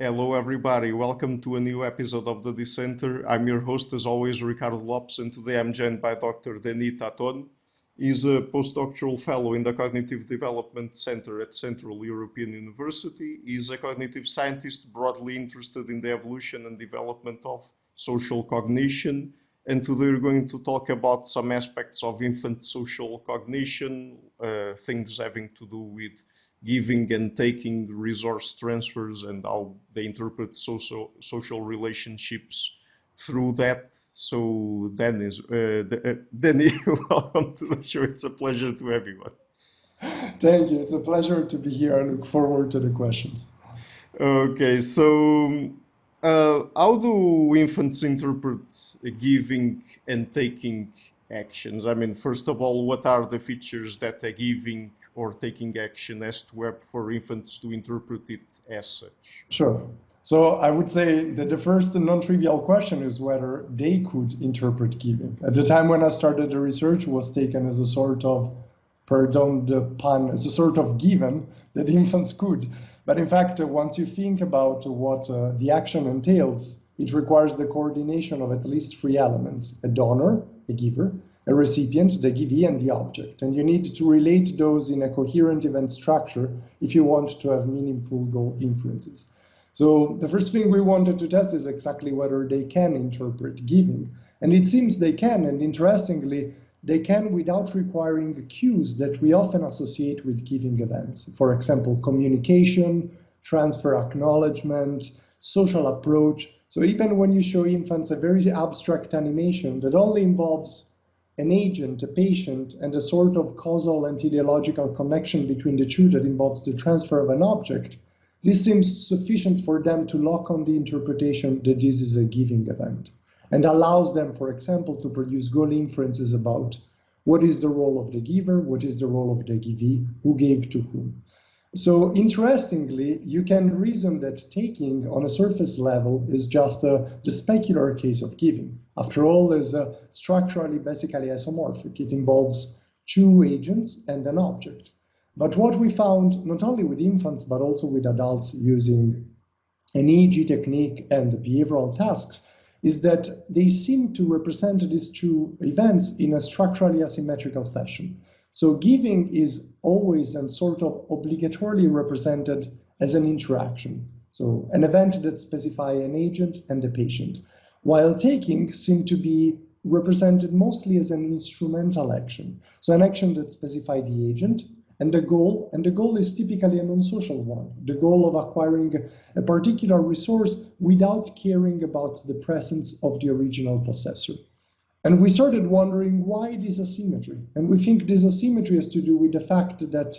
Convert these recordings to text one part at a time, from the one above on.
Hello, everybody. Welcome to a new episode of the Dissenter. I'm your host, as always, Ricardo Lopes, and today I'm joined by Dr. Denis Tatone. He's a Postdoctoral Fellow in the Cognitive Development Center at Central European University. He's a cognitive scientist broadly interested in the evolution and development of social cognition. And today we're going to talk about some aspects of infant social cognition, things having to do with giving and taking resource transfers and how they interpret social relationships through that. So, Dennis, Denny, welcome to the show. It's a pleasure to have you on. Thank you. It's a pleasure to be here. I look forward to the questions. Okay, so how do infants interpret giving and taking actions? I mean, first of all, what are the features that a giving or taking action has to have for infants to interpret it as such? Sure. So I would say that the first and non-trivial question is whether they could interpret giving. At the time when I started the research, was taken as a sort of, pardon the pun, as a sort of given that infants could. But in fact, once you think about what the action entails, it requires the coordination of at least three elements: a donor, a giver, a recipient, the givee, and the object. And you need to relate those in a coherent event structure if you want to have meaningful goal inferences. So the first thing we wanted to test is exactly whether they can interpret giving. And it seems they can, and interestingly, they can without requiring cues that we often associate with giving events. For example, communication, transfer acknowledgement, social approach. So even when you show infants a very abstract animation that only involves an agent, a patient, and a sort of causal and teleological connection between the two that involves the transfer of an object, this seems sufficient for them to lock on the interpretation that this is a giving event, and allows them, for example, to produce goal inferences about what is the role of the giver, what is the role of the givee, who gave to whom. So interestingly, you can reason that taking on a surface level is just the specular case of giving. After all, is structurally basically isomorphic. It involves two agents and an object. But what we found, not only with infants, but also with adults using an EEG technique and behavioral tasks, is that they seem to represent these two events in a structurally asymmetrical fashion. So giving is always and sort of obligatorily represented as an interaction. So an event that specifies an agent and a patient, while taking seem to be represented mostly as an instrumental action. So an action that specifies the agent and the goal is typically a non-social one, the goal of acquiring a particular resource without caring about the presence of the original possessor. And we started wondering why this asymmetry. And we think this asymmetry has to do with the fact that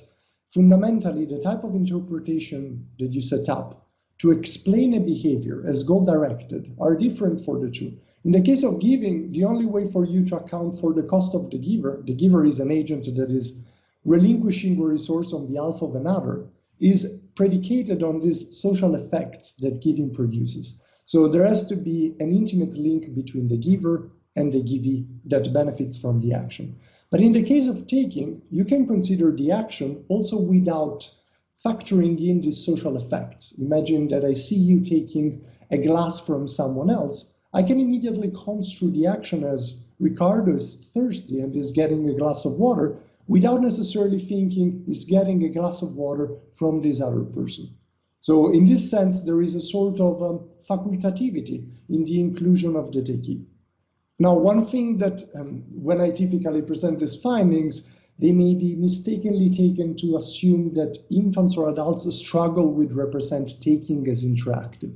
fundamentally the type of interpretation that you set up to explain a behavior as goal-directed are different for the two. In the case of giving, the only way for you to account for the cost of the giver is an agent that is relinquishing a resource on behalf of another, is predicated on these social effects that giving produces. So there has to be an intimate link between the giver and the givee that benefits from the action. But in the case of taking, you can consider the action also without factoring in these social effects. Imagine that I see you taking a glass from someone else. I can immediately construe the action as Ricardo is thirsty and is getting a glass of water without necessarily thinking he's getting a glass of water from this other person. So in this sense, there is a sort of facultativity in the inclusion of the takee. Now, one thing that when I typically present these findings, they may be mistakenly taken to assume that infants or adults struggle with represent taking as interactive.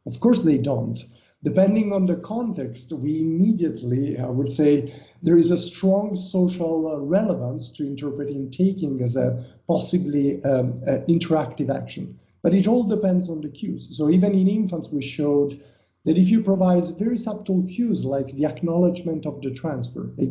Of course they don't. Depending on the context, we immediately, I would say, there is a strong social relevance to interpreting taking as a possibly interactive action. But it all depends on the cues. So even in infants, we showed that if you provide very subtle cues like the acknowledgement of the transfer, a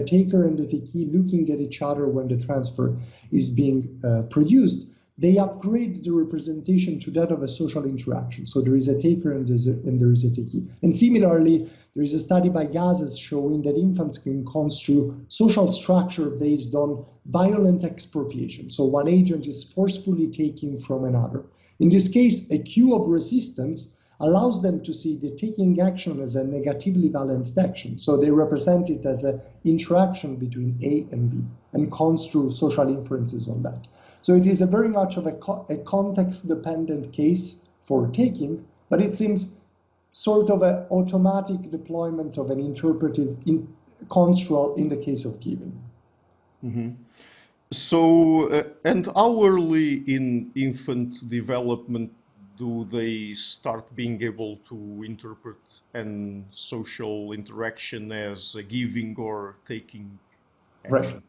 taker and a takee looking at each other when the transfer is being produced, they upgrade the representation to that of a social interaction. So there is a taker and there is a takee. And similarly, there is a study by Gazes showing that infants can construe social structure based on violent expropriation. So one agent is forcefully taking from another. In this case, a queue of resistance allows them to see the taking action as a negatively balanced action. So they represent it as an interaction between A and B and construe social inferences on that. So it is a very much of a context-dependent case for taking, but it seems sort of an automatic deployment of an interpretive construal in the case of giving. Mm-hmm. So, and how early in infant development do they start being able to interpret and social interaction as a giving or taking action? Right.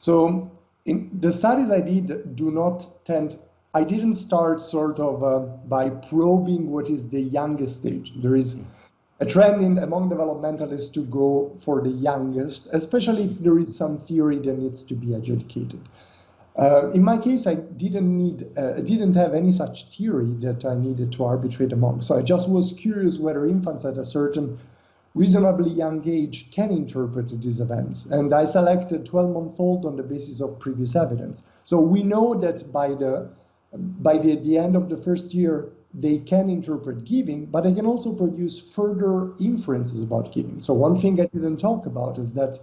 So in the studies I did do not tend, I didn't start sort of by probing what is the youngest stage. There is a trend among developmentalists to go for the youngest, especially if there is some theory that needs to be adjudicated. In my case, I didn't have any such theory that I needed to arbitrate among. So I just was curious whether infants at a certain reasonably young age can interpret these events. And I selected 12-month-old on the basis of previous evidence. So we know that by the end of the first year, they can interpret giving, but they can also produce further inferences about giving. So one thing I didn't talk about is that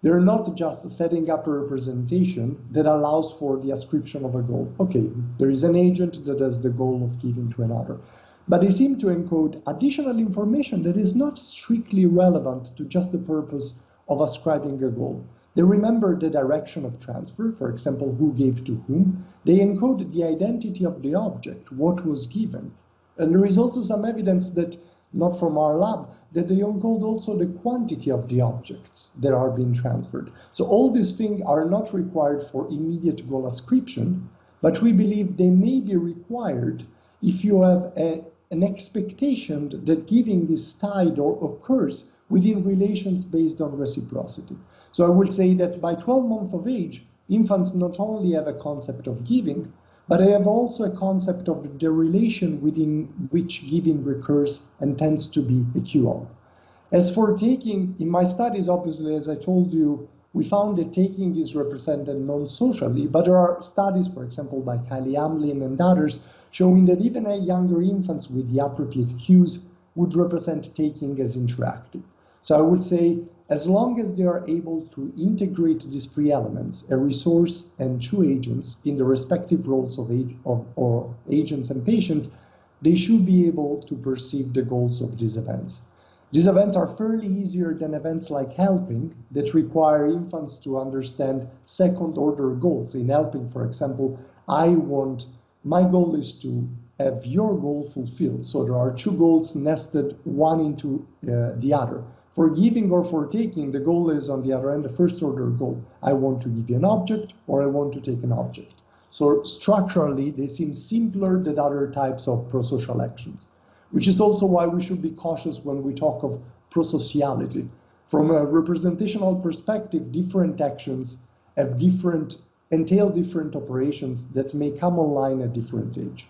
they're not just setting up a representation that allows for the ascription of a goal. Okay, there is an agent that has the goal of giving to another. But they seem to encode additional information that is not strictly relevant to just the purpose of ascribing a goal. They remember the direction of transfer, for example, who gave to whom. They encode the identity of the object, what was given. And there is also some evidence that, not from our lab, that they encode also the quantity of the objects that are being transferred. So all these things are not required for immediate goal ascription, but we believe they may be required if you have an expectation that giving is tied or occurs within relations based on reciprocity. So I will say that by 12 months of age, infants not only have a concept of giving, but they have also a concept of the relation within which giving recurs and tends to be a queue of. As for taking, in my studies, obviously, as I told you, we found that taking is represented non-socially, but there are studies, for example, by Kylie Hamlin and others, showing that even younger infants with the appropriate cues would represent taking as interactive. So I would say, as long as they are able to integrate these three elements, a resource and two agents, in the respective roles of agents and patient, they should be able to perceive the goals of these events. These events are fairly easier than events like helping that require infants to understand second-order goals. In helping, for example, my goal is to have your goal fulfilled. So there are two goals nested one into the other. For giving or for taking, the goal is on the other end, the first order goal. I want to give you an object or I want to take an object. So structurally, they seem simpler than other types of prosocial actions, which is also why we should be cautious when we talk of prosociality. From a representational perspective, different actions entail different operations that may come online at different age.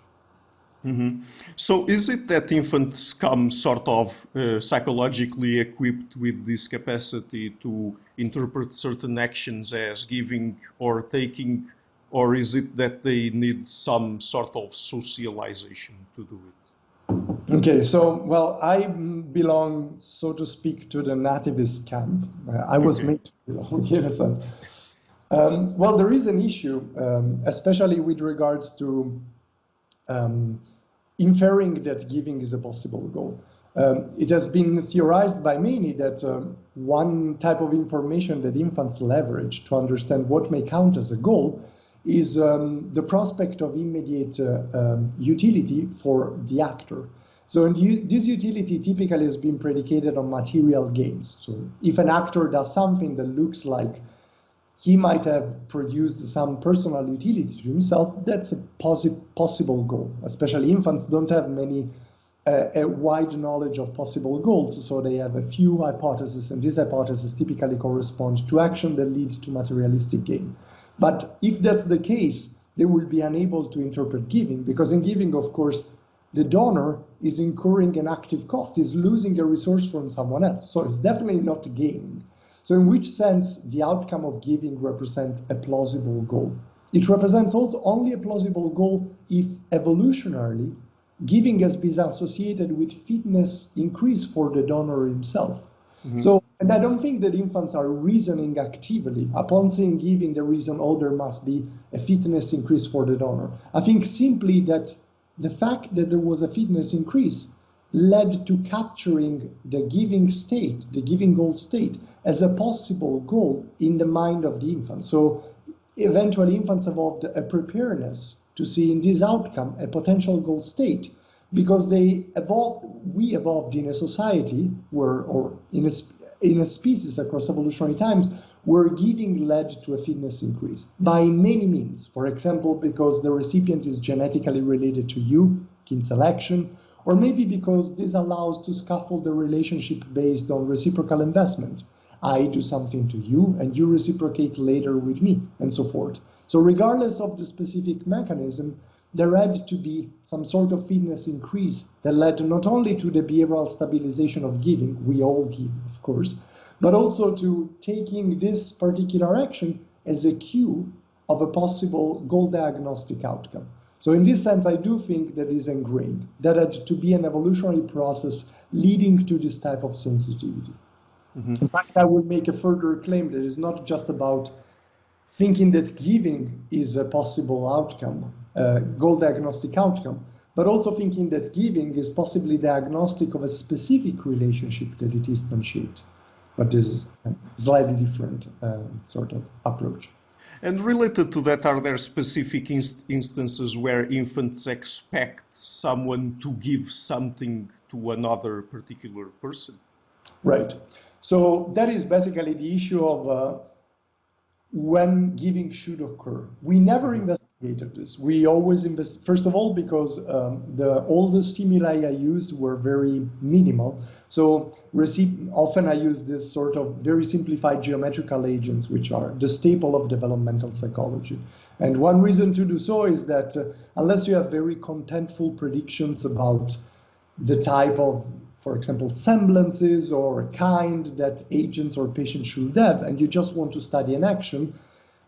Mm-hmm. So is it that infants come sort of psychologically equipped with this capacity to interpret certain actions as giving or taking, or is it that they need some sort of socialization to do it? Okay, so, well, I belong, so to speak, to the nativist camp. I was made to belong, in a sense. Well, there is an issue, especially with regards to inferring that giving is a possible goal. It has been theorized by many that one type of information that infants leverage to understand what may count as a goal is the prospect of immediate utility for the actor. So this utility typically has been predicated on material gains. So if an actor does something that looks like he might have produced some personal utility to himself, that's a possible goal. Especially infants don't have a wide knowledge of possible goals, so they have a few hypotheses, and these hypotheses typically correspond to action that lead to materialistic gain. But if that's the case, they will be unable to interpret giving, because in giving, of course, the donor is incurring an active cost, is losing a resource from someone else. So it's definitely not gaining. So in which sense the outcome of giving represents a plausible goal? It represents also only a plausible goal if evolutionarily giving has been associated with fitness increase for the donor himself. So, and I don't think that infants are reasoning actively. Upon saying giving, the reason, oh, there must be a fitness increase for the donor. I think simply that the fact that there was a fitness increase led to capturing the giving state, the giving goal state, as a possible goal in the mind of the infant. So eventually infants evolved a preparedness to see in this outcome a potential goal state, because we evolved in a society where, or in a species across evolutionary times, where giving led to a fitness increase by many means. For example, because the recipient is genetically related to you, kin selection, or maybe because this allows to scaffold the relationship based on reciprocal investment. I do something to you and you reciprocate later with me, and so forth. So regardless of the specific mechanism, there had to be some sort of fitness increase that led not only to the behavioral stabilization of giving, we all give, of course, but also to taking this particular action as a cue of a possible goal diagnostic outcome. So in this sense, I do think that is ingrained. That had to be an evolutionary process leading to this type of sensitivity. In fact, I would make a further claim that it's not just about thinking that giving is a possible outcome, goal diagnostic outcome, but also thinking that giving is possibly diagnostic of a specific relationship that it instantiates. But this is a slightly different sort of approach. And related to that, are there specific instances where infants expect someone to give something to another particular person? Right. So that is basically the issue of when giving should occur. We never investigated this. We always first of all, because all the stimuli I used were very minimal. So often I use this sort of very simplified geometrical agents, which are the staple of developmental psychology. And one reason to do so is that unless you have very contentful predictions about the type of, for example, semblances or kind that agents or patients should have, and you just want to study an action,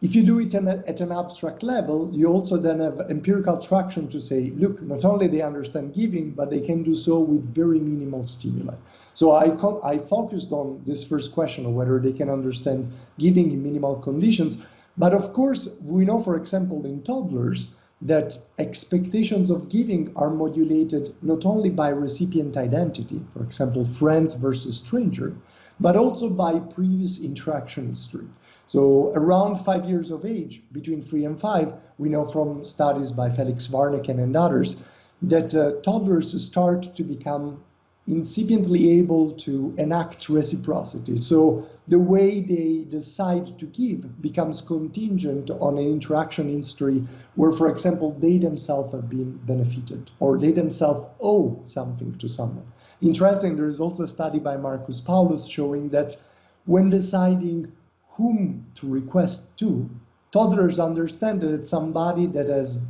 if you do it at an abstract level, you also then have empirical traction to say, look, not only they understand giving, but they can do so with very minimal stimuli. So I focused on this first question of whether they can understand giving in minimal conditions. But of course, we know, for example, in toddlers, that expectations of giving are modulated not only by recipient identity, for example, friends versus stranger, but also by previous interaction history. So around 5 years of age, between 3 and 5, we know from studies by Felix Warneken and others that toddlers start to become incipiently able to enact reciprocity. So the way they decide to give becomes contingent on an interaction history where, for example, they themselves have been benefited or they themselves owe something to someone. Interesting, there is also a study by Marcus Paulus showing that when deciding whom to request to, toddlers understand that it's somebody that has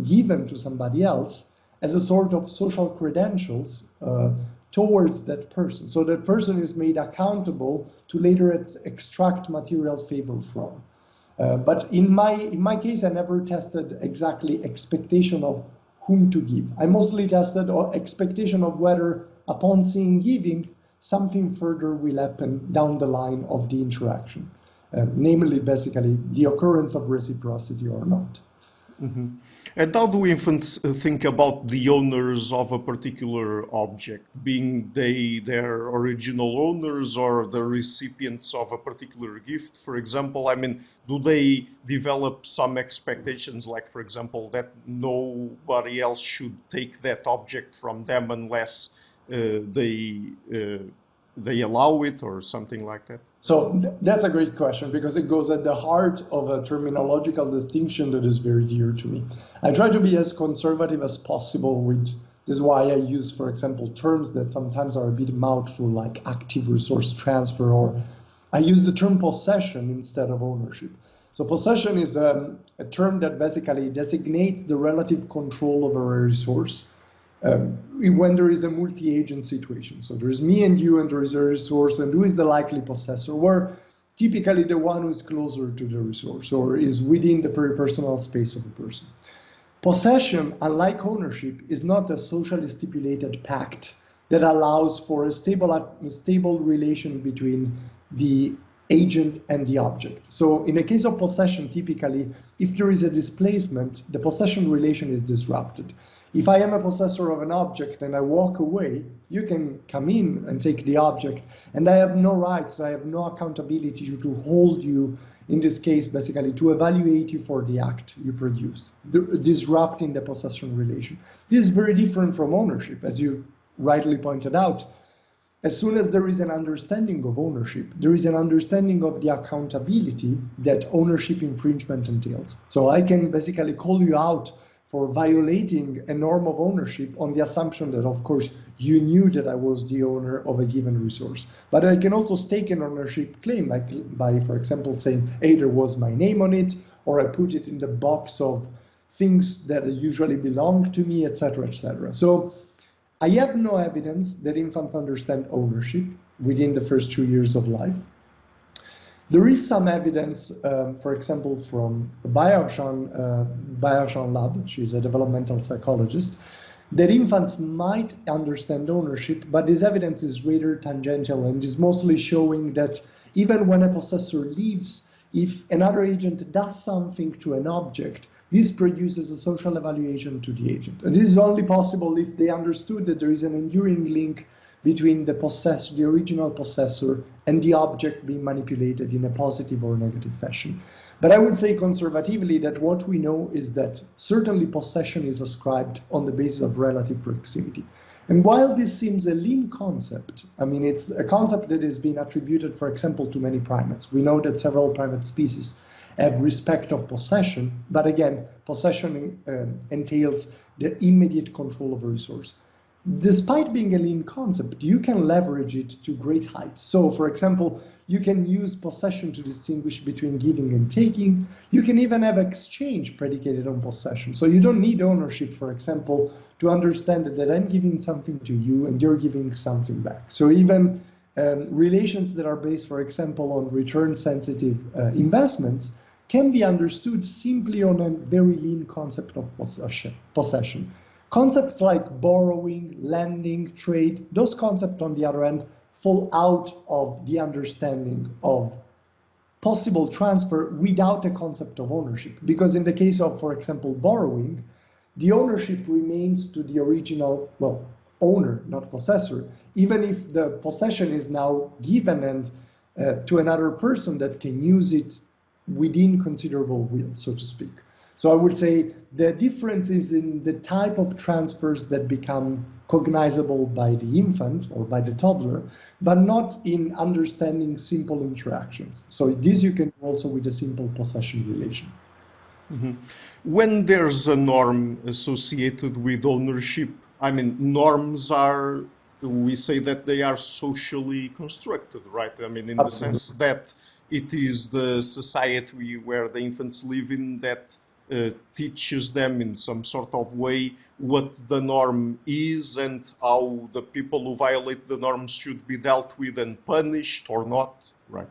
given to somebody else as a sort of social credentials towards that person. So that person is made accountable to later extract material favor from. But in my case, I never tested exactly expectation of whom to give. I mostly tested expectation of whether upon seeing giving, something further will happen down the line of the interaction. Namely, basically, the occurrence of reciprocity or not. And how do infants think about the owners of a particular object, being they their original owners or the recipients of a particular gift? For example, I mean, do they develop some expectations, like, for example, that nobody else should take that object from them unless they allow it, or something like that? So that's a great question, because it goes at the heart of a terminological distinction that is very dear to me. I try to be as conservative as possible with this. Is why I use, for example, terms that sometimes are a bit mouthful, like active resource transfer, or I use the term possession instead of ownership. So possession is a term that basically designates the relative control over a resource when there is a multi-agent situation. So there is me and you, and there is a resource, and who is the likely possessor? We're typically the one who is closer to the resource or is within the peripersonal space of a person. Possession, unlike ownership, is not a socially stipulated pact that allows for a stable relation between the agent and the object. So in the case of possession, typically, if there is a displacement, the possession relation is disrupted. If I am a possessor of an object and I walk away, you can come in and take the object, and I have no rights, I have no accountability to hold you, in this case, basically, to evaluate you for the act you produced, disrupting the possession relation. This is very different from ownership, as you rightly pointed out. As soon as there is an understanding of ownership, there is an understanding of the accountability that ownership infringement entails. So I can basically call you out for violating a norm of ownership on the assumption that, of course, you knew that I was the owner of a given resource. But I can also stake an ownership claim, like by, for example, saying, hey, there was my name on it, or I put it in the box of things that usually belong to me, etc., etc. So I have no evidence that infants understand ownership within the first 2 years of life. There is some evidence, for example, from Bayashan lab, she's a developmental psychologist, that infants might understand ownership, but this evidence is rather tangential and is mostly showing that even when a possessor leaves, if another agent does something to an object, this produces a social evaluation to the agent. And this is only possible if they understood that there is an enduring link between the original possessor and the object being manipulated in a positive or negative fashion. But I would say conservatively that what we know is that certainly possession is ascribed on the basis of relative proximity. And while this seems a lean concept, I mean, it's a concept that has been attributed, for example, to many primates. We know that several primate species have respect of possession, but again, possession entails the immediate control of a resource. Despite being a lean concept, you can leverage it to great heights. So, for example, you can use possession to distinguish between giving and taking. You can even have exchange predicated on possession. So you don't need ownership, for example, to understand that I'm giving something to you and you're giving something back. So even relations that are based, for example, on return-sensitive investments can be understood simply on a very lean concept of possession. Concepts like borrowing, lending, trade, those concepts, on the other hand, fall out of the understanding of possible transfer without a concept of ownership. Because in the case of, for example, borrowing, the ownership remains to the original, well, owner, not possessor, even if the possession is now given and to another person that can use it within considerable will, so to speak. So I would say the difference is in the type of transfers that become cognizable by the infant or by the toddler, but not in understanding simple interactions. So this you can do also with a simple possession relation. Mm-hmm. When there's a norm associated with ownership, I mean, norms are, we say that they are socially constructed, right? I mean, in the sense that it is the society where the infants live in that teaches them in some sort of way what the norm is and how the people who violate the norms should be dealt with and punished or not, right?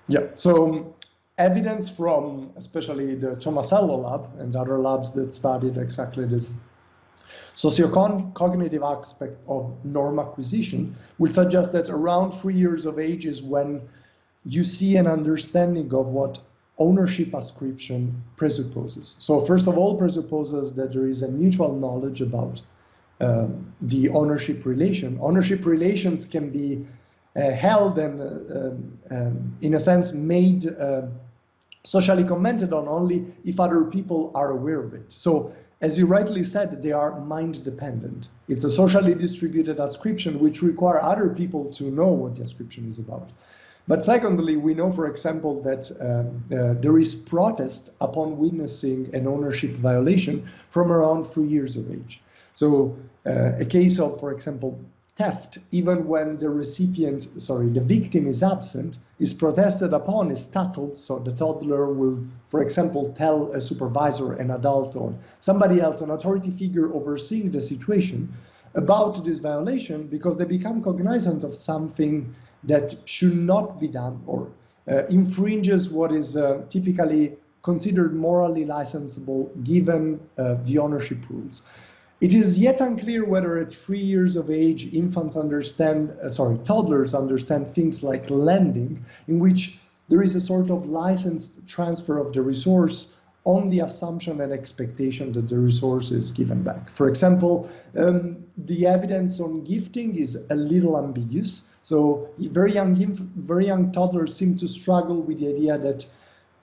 Yeah, so evidence from especially the Tomasello lab and other labs that studied exactly this socio-cognitive aspect of norm acquisition will suggest that around 3 years of age is when you see an understanding of what ownership ascription presupposes. So first of all, presupposes that there is a mutual knowledge about the ownership relation. Ownership relations can be held and in a sense made socially commented on only if other people are aware of it. So as you rightly said, they are mind dependent. It's a socially distributed ascription which require other people to know what the ascription is about. But secondly, we know, for example, that there is protest upon witnessing an ownership violation from around 3 years of age. So a case of, for example, theft, even when the victim is absent, is protested upon, is tackled, so the toddler will, for example, tell a supervisor, an adult, or somebody else, an authority figure overseeing the situation about this violation because they become cognizant of something that should not be done or infringes what is typically considered morally licensable given the ownership rules. It is yet unclear whether at 3 years of age toddlers understand things like lending, in which there is a sort of licensed transfer of the resource on the assumption and expectation that the resource is given back. For example, the evidence on gifting is a little ambiguous. So very young toddlers seem to struggle with the idea that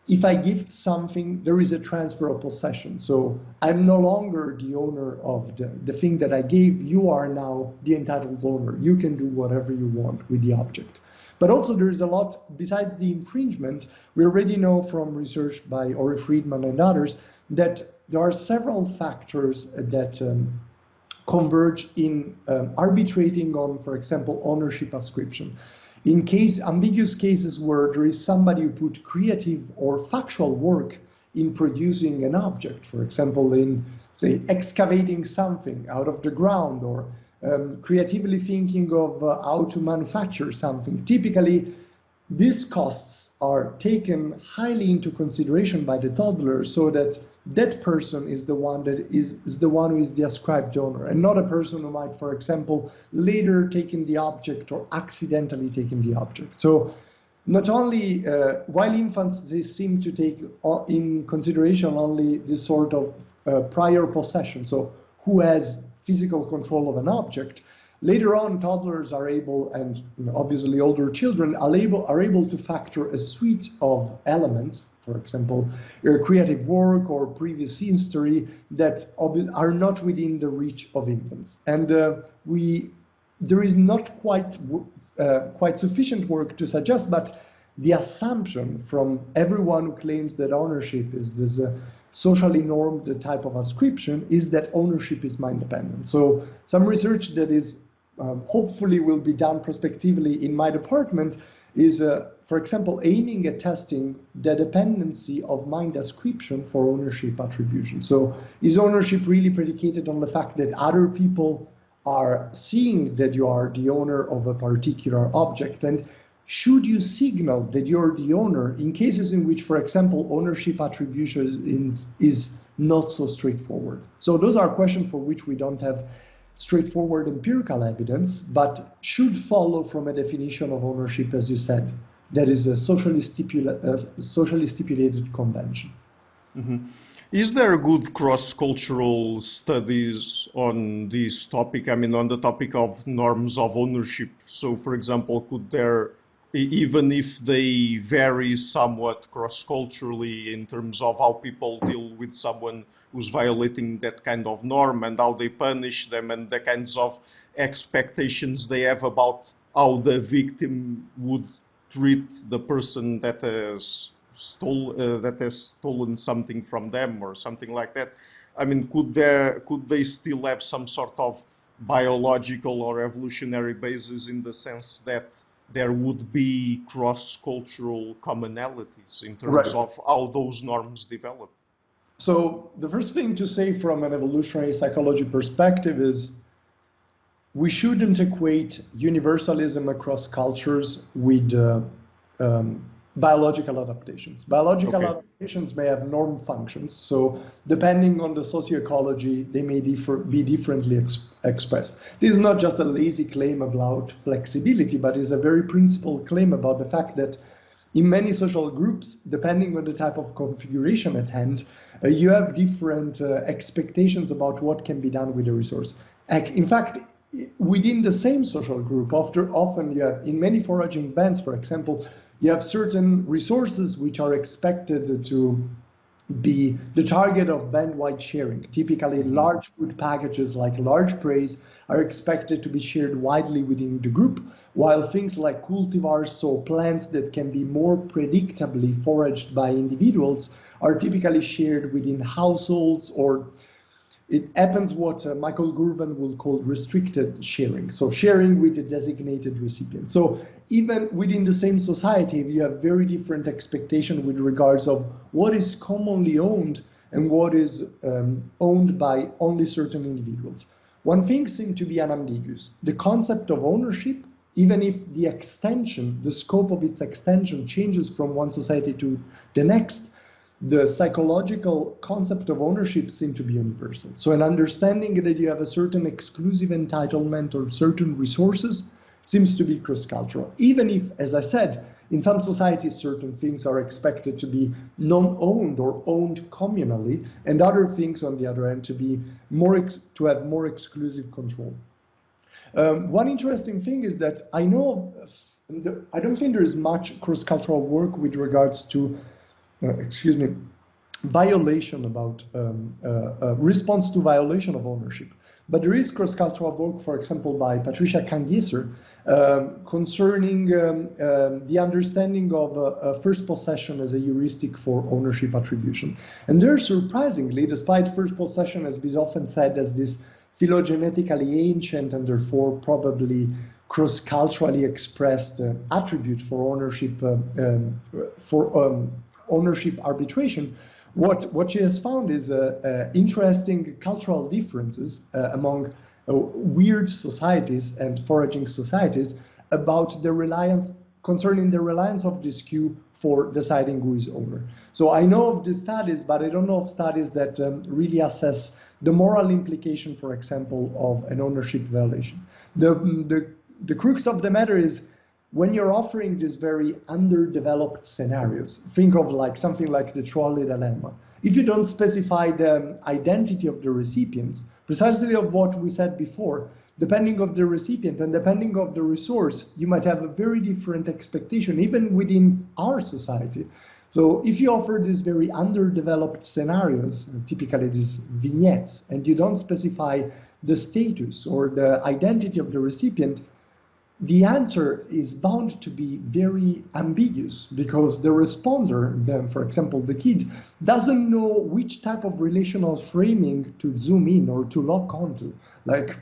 if I gift something, there is a transfer of possession. So I'm no longer the owner of the thing that I gave. You are now the entitled owner. You can do whatever you want with the object. But also there is a lot, besides the infringement, we already know from research by Ori Friedman and others that there are several factors that converge in arbitrating on, for example, ownership ascription. In ambiguous cases where there is somebody who put creative or factual work in producing an object, for example, in, say, excavating something out of the ground, or creatively thinking of how to manufacture something. Typically, these costs are taken highly into consideration by the toddler, so that that person is the one that is the one who is the ascribed owner, and not a person who might, for example, later taken the object or accidentally taken the object. So not only, while infants, they seem to take in consideration only this sort of prior possession, so who has physical control of an object, later on toddlers are able, and obviously older children are able to factor a suite of elements, for example, creative work or previous history, that are not within the reach of infants. And there is not quite sufficient work to suggest, but the assumption from everyone who claims that ownership is this socially normed type of ascription is that ownership is mind dependent. So some research that is hopefully will be done prospectively in my department is, for example, aiming at testing the dependency of mind ascription for ownership attribution. So is ownership really predicated on the fact that other people are seeing that you are the owner of a particular object? And should you signal that you're the owner in cases in which, for example, ownership attribution is not so straightforward? So those are questions for which we don't have straightforward empirical evidence, but should follow from a definition of ownership, as you said, that is a socially stipulated convention. Mm-hmm. Is there good cross-cultural studies on this topic? I mean, on the topic of norms of ownership. So, for example, could there, even if they vary somewhat cross-culturally in terms of how people deal with someone who's violating that kind of norm and how they punish them and the kinds of expectations they have about how the victim would treat the person that has stolen something from them or something like that. I mean, could they still have some sort of biological or evolutionary basis in the sense that there would be cross-cultural commonalities in terms of how those norms develop? So the first thing to say from an evolutionary psychology perspective is we shouldn't equate universalism across cultures with biological adaptations. Biological adaptations may have norm functions, so depending on the socioecology, they may be differently expressed. This is not just a lazy claim about flexibility, but is a very principled claim about the fact that in many social groups, depending on the type of configuration at hand, you have different expectations about what can be done with the resource. In fact, within the same social group, often you have, in many foraging bands, for example, you have certain resources which are expected to be the target of band-wide sharing. Typically, large food packages like large preys are expected to be shared widely within the group, while things like cultivars, so plants that can be more predictably foraged by individuals, are typically shared within households, or it happens what Michael Gurvan will call restricted sharing, so sharing with a designated recipient. So even within the same society, you have very different expectations with regards of what is commonly owned and what is owned by only certain individuals. One thing seems to be unambiguous. The concept of ownership, even if the extension, the scope of its extension changes from one society to the next, the psychological concept of ownership seems to be universal. So an understanding that you have a certain exclusive entitlement or certain resources seems to be cross-cultural. Even if, as I said, in some societies, certain things are expected to be non-owned or owned communally, and other things, on the other hand, to be to have more exclusive control. One interesting thing is that I don't think there is much cross-cultural work with regards to violation about response to violation of ownership. But there is cross-cultural work, for example, by Patricia Kangeser, concerning the understanding of first possession as a heuristic for ownership attribution. And there, surprisingly, despite first possession has been often said as this phylogenetically ancient and therefore probably cross-culturally expressed attribute for ownership arbitration, what she has found is interesting cultural differences among weird societies and foraging societies about the reliance of this cue for deciding who is owner. So I know of these studies, but I don't know of studies that really assess the moral implication, for example, of an ownership violation. The crux of the matter is, when you're offering these very underdeveloped scenarios, think of like something like the trolley dilemma. If you don't specify the identity of the recipients, precisely of what we said before, depending on the recipient and depending on the resource, you might have a very different expectation, even within our society. So if you offer these very underdeveloped scenarios, typically these vignettes, and you don't specify the status or the identity of the recipient, the answer is bound to be very ambiguous, because the responder, then, for example, the kid, doesn't know which type of relational framing to zoom in or to lock onto. Like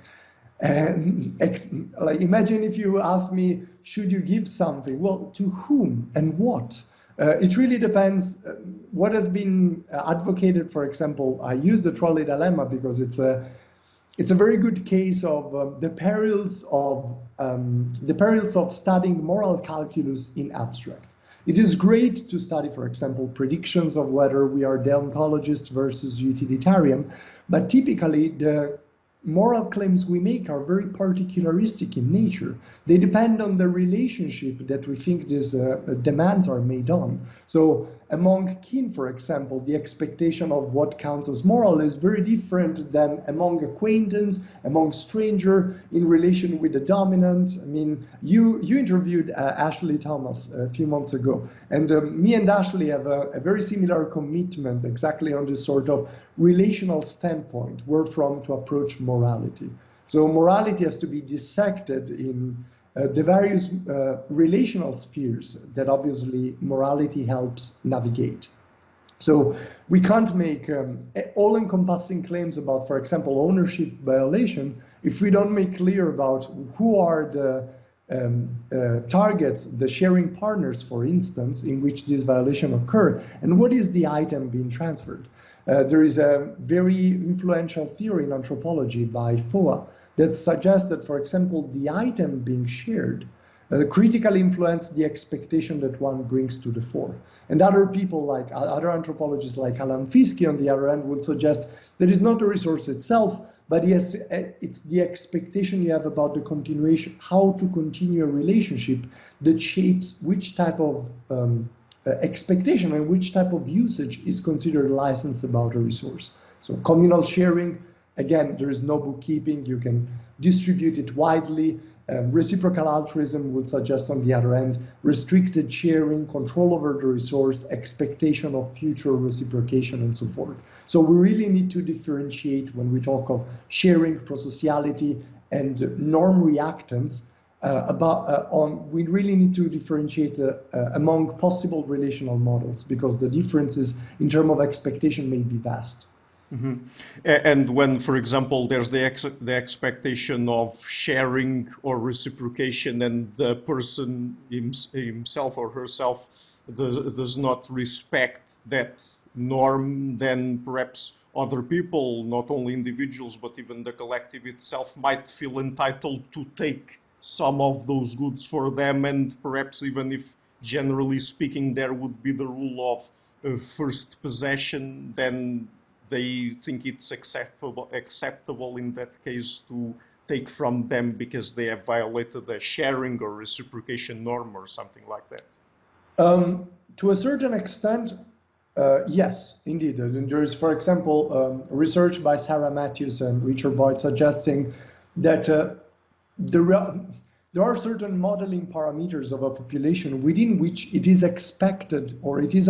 imagine if you ask me, should you give something? Well, to whom and what? It really depends. What has been advocated, for example, I use the trolley dilemma because it's a very good case of the perils of studying moral calculus in abstract. It is great to study, for example, predictions of whether we are deontologist versus utilitarian, but typically the moral claims we make are very particularistic in nature. They depend on the relationship that we think these demands are made on. So among kin, for example, the expectation of what counts as moral is very different than among acquaintance, among stranger, in relation with the dominant. I mean, you interviewed Ashley Thomas a few months ago, and me and Ashley have a very similar commitment exactly on this sort of relational standpoint, wherefrom to approach morality. So morality has to be dissected in the various relational spheres that obviously morality helps navigate. So we can't make all-encompassing claims about, for example, ownership violation if we don't make clear about who are the targets, the sharing partners, for instance, in which this violation occur, and what is the item being transferred. There is a very influential theory in anthropology by Foa that suggests that, for example, the item being shared critically influences the expectation that one brings to the fore. And other people, like other anthropologists like Alan Fiske, on the other hand, would suggest that it's not the resource itself, but yes, it's the expectation you have about the continuation, how to continue a relationship that shapes which type of expectation and which type of usage is considered license about a resource. So communal sharing, again, there is no bookkeeping, you can distribute it widely. Reciprocal altruism would suggest, on the other end, restricted sharing, control over the resource, expectation of future reciprocation, and so forth. So we really need to differentiate when we talk of sharing, prosociality, and norm reactance. We really need to differentiate among possible relational models, because the differences in terms of expectation may be vast. Mm-hmm. And when, for example, there's the expectation of sharing or reciprocation, and the person himself or herself does not respect that norm, then perhaps other people, not only individuals, but even the collective itself, might feel entitled to take some of those goods for them, and perhaps even if, generally speaking, there would be the rule of first possession, then they think it's acceptable in that case to take from them because they have violated a sharing or reciprocation norm or something like that? To a certain extent, yes, indeed. And there is, for example, research by Sarah Matthews and Richard Boyd suggesting that there are certain modeling parameters of a population within which it is expected, or it is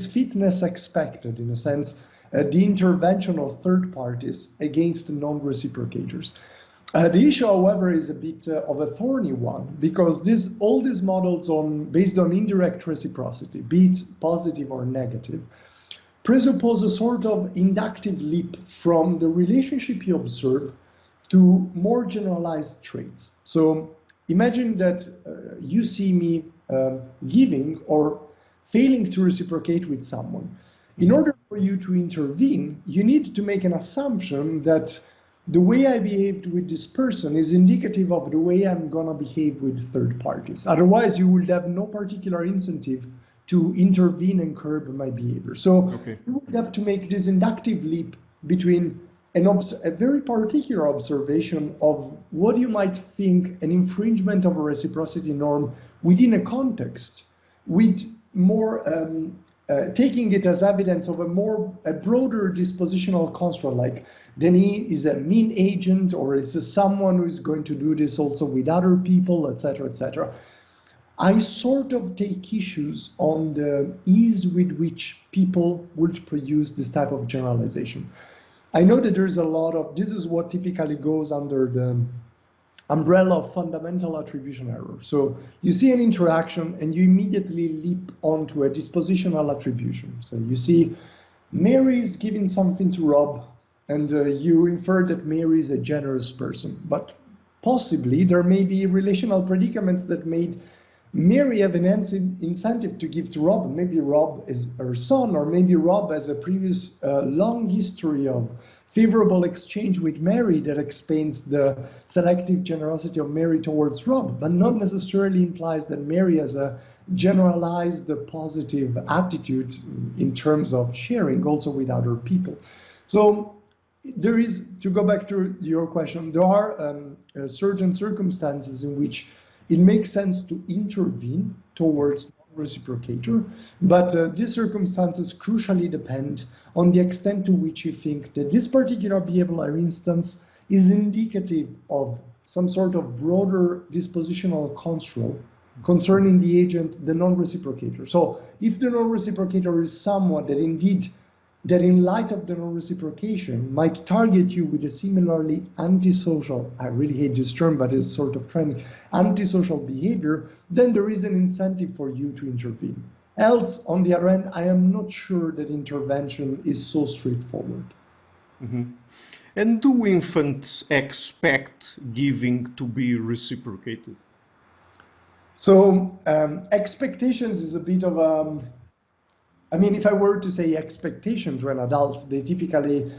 fitness expected, in a sense, the intervention of third parties against non-reciprocators. The issue, however, is a bit of a thorny one, because all these models based on indirect reciprocity, be it positive or negative, presuppose a sort of inductive leap from the relationship you observe to more generalized traits. So imagine that you see me giving or failing to reciprocate with someone. In order for you to intervene, you need to make an assumption that the way I behaved with this person is indicative of the way I'm gonna behave with third parties. Otherwise, you would have no particular incentive to intervene and curb my behavior. So you would have to make this inductive leap between a very particular observation of what you might think an infringement of a reciprocity norm within a context, with more taking it as evidence of a broader dispositional construct, like Denis is a mean agent, or is someone who is going to do this also with other people, etc., etc. I sort of take issues on the ease with which people would produce this type of generalization. I know that there's a lot of, this is what typically goes under the umbrella of fundamental attribution error. So you see an interaction and you immediately leap onto a dispositional attribution. So you see Mary is giving something to Rob, and you infer that Mary is a generous person. But possibly there may be relational predicaments that made Mary have an incentive to give to Rob. Maybe Rob is her son, or maybe Rob has a previous long history of favorable exchange with Mary that explains the selective generosity of Mary towards Rob, but not necessarily implies that Mary has a generalized positive attitude in terms of sharing also with other people. So there is, to go back to your question, there are certain circumstances in which it makes sense to intervene towards reciprocator, but these circumstances crucially depend on the extent to which you think that this particular behavioral instance is indicative of some sort of broader dispositional construct concerning the agent, the non-reciprocator. So if the non-reciprocator is someone that indeed, that in light of the non-reciprocation might target you with a similarly antisocial, I really hate this term, but it's sort of trending, antisocial behavior, then there is an incentive for you to intervene. Else, on the other hand, I am not sure that intervention is so straightforward. Mm-hmm. And do infants expect giving to be reciprocated? So expectations is a bit of a, I mean, if I were to say expectation to an adult, they typically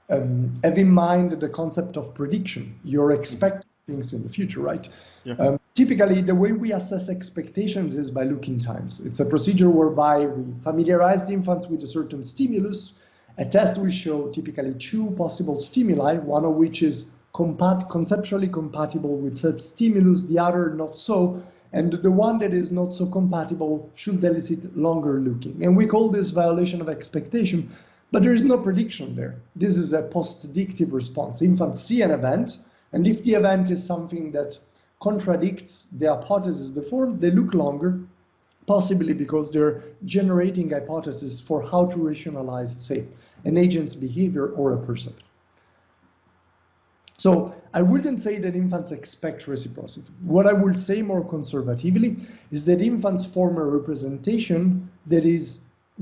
have in mind the concept of prediction. You're expecting things in the future, right? Yeah. Typically, the way we assess expectations is by looking times. It's a procedure whereby we familiarize the infants with a certain stimulus. A test will show typically two possible stimuli, one of which is conceptually compatible with such stimulus, the other not so. And the one that is not so compatible should elicit longer looking. And we call this violation of expectation, but there is no prediction there. This is a postdictive response. Infants see an event, and if the event is something that contradicts the hypothesis they formed, they look longer, possibly because they're generating hypotheses for how to rationalize, say, an agent's behavior or a perception. So I wouldn't say that infants expect reciprocity. What I would say more conservatively is that infants form a representation that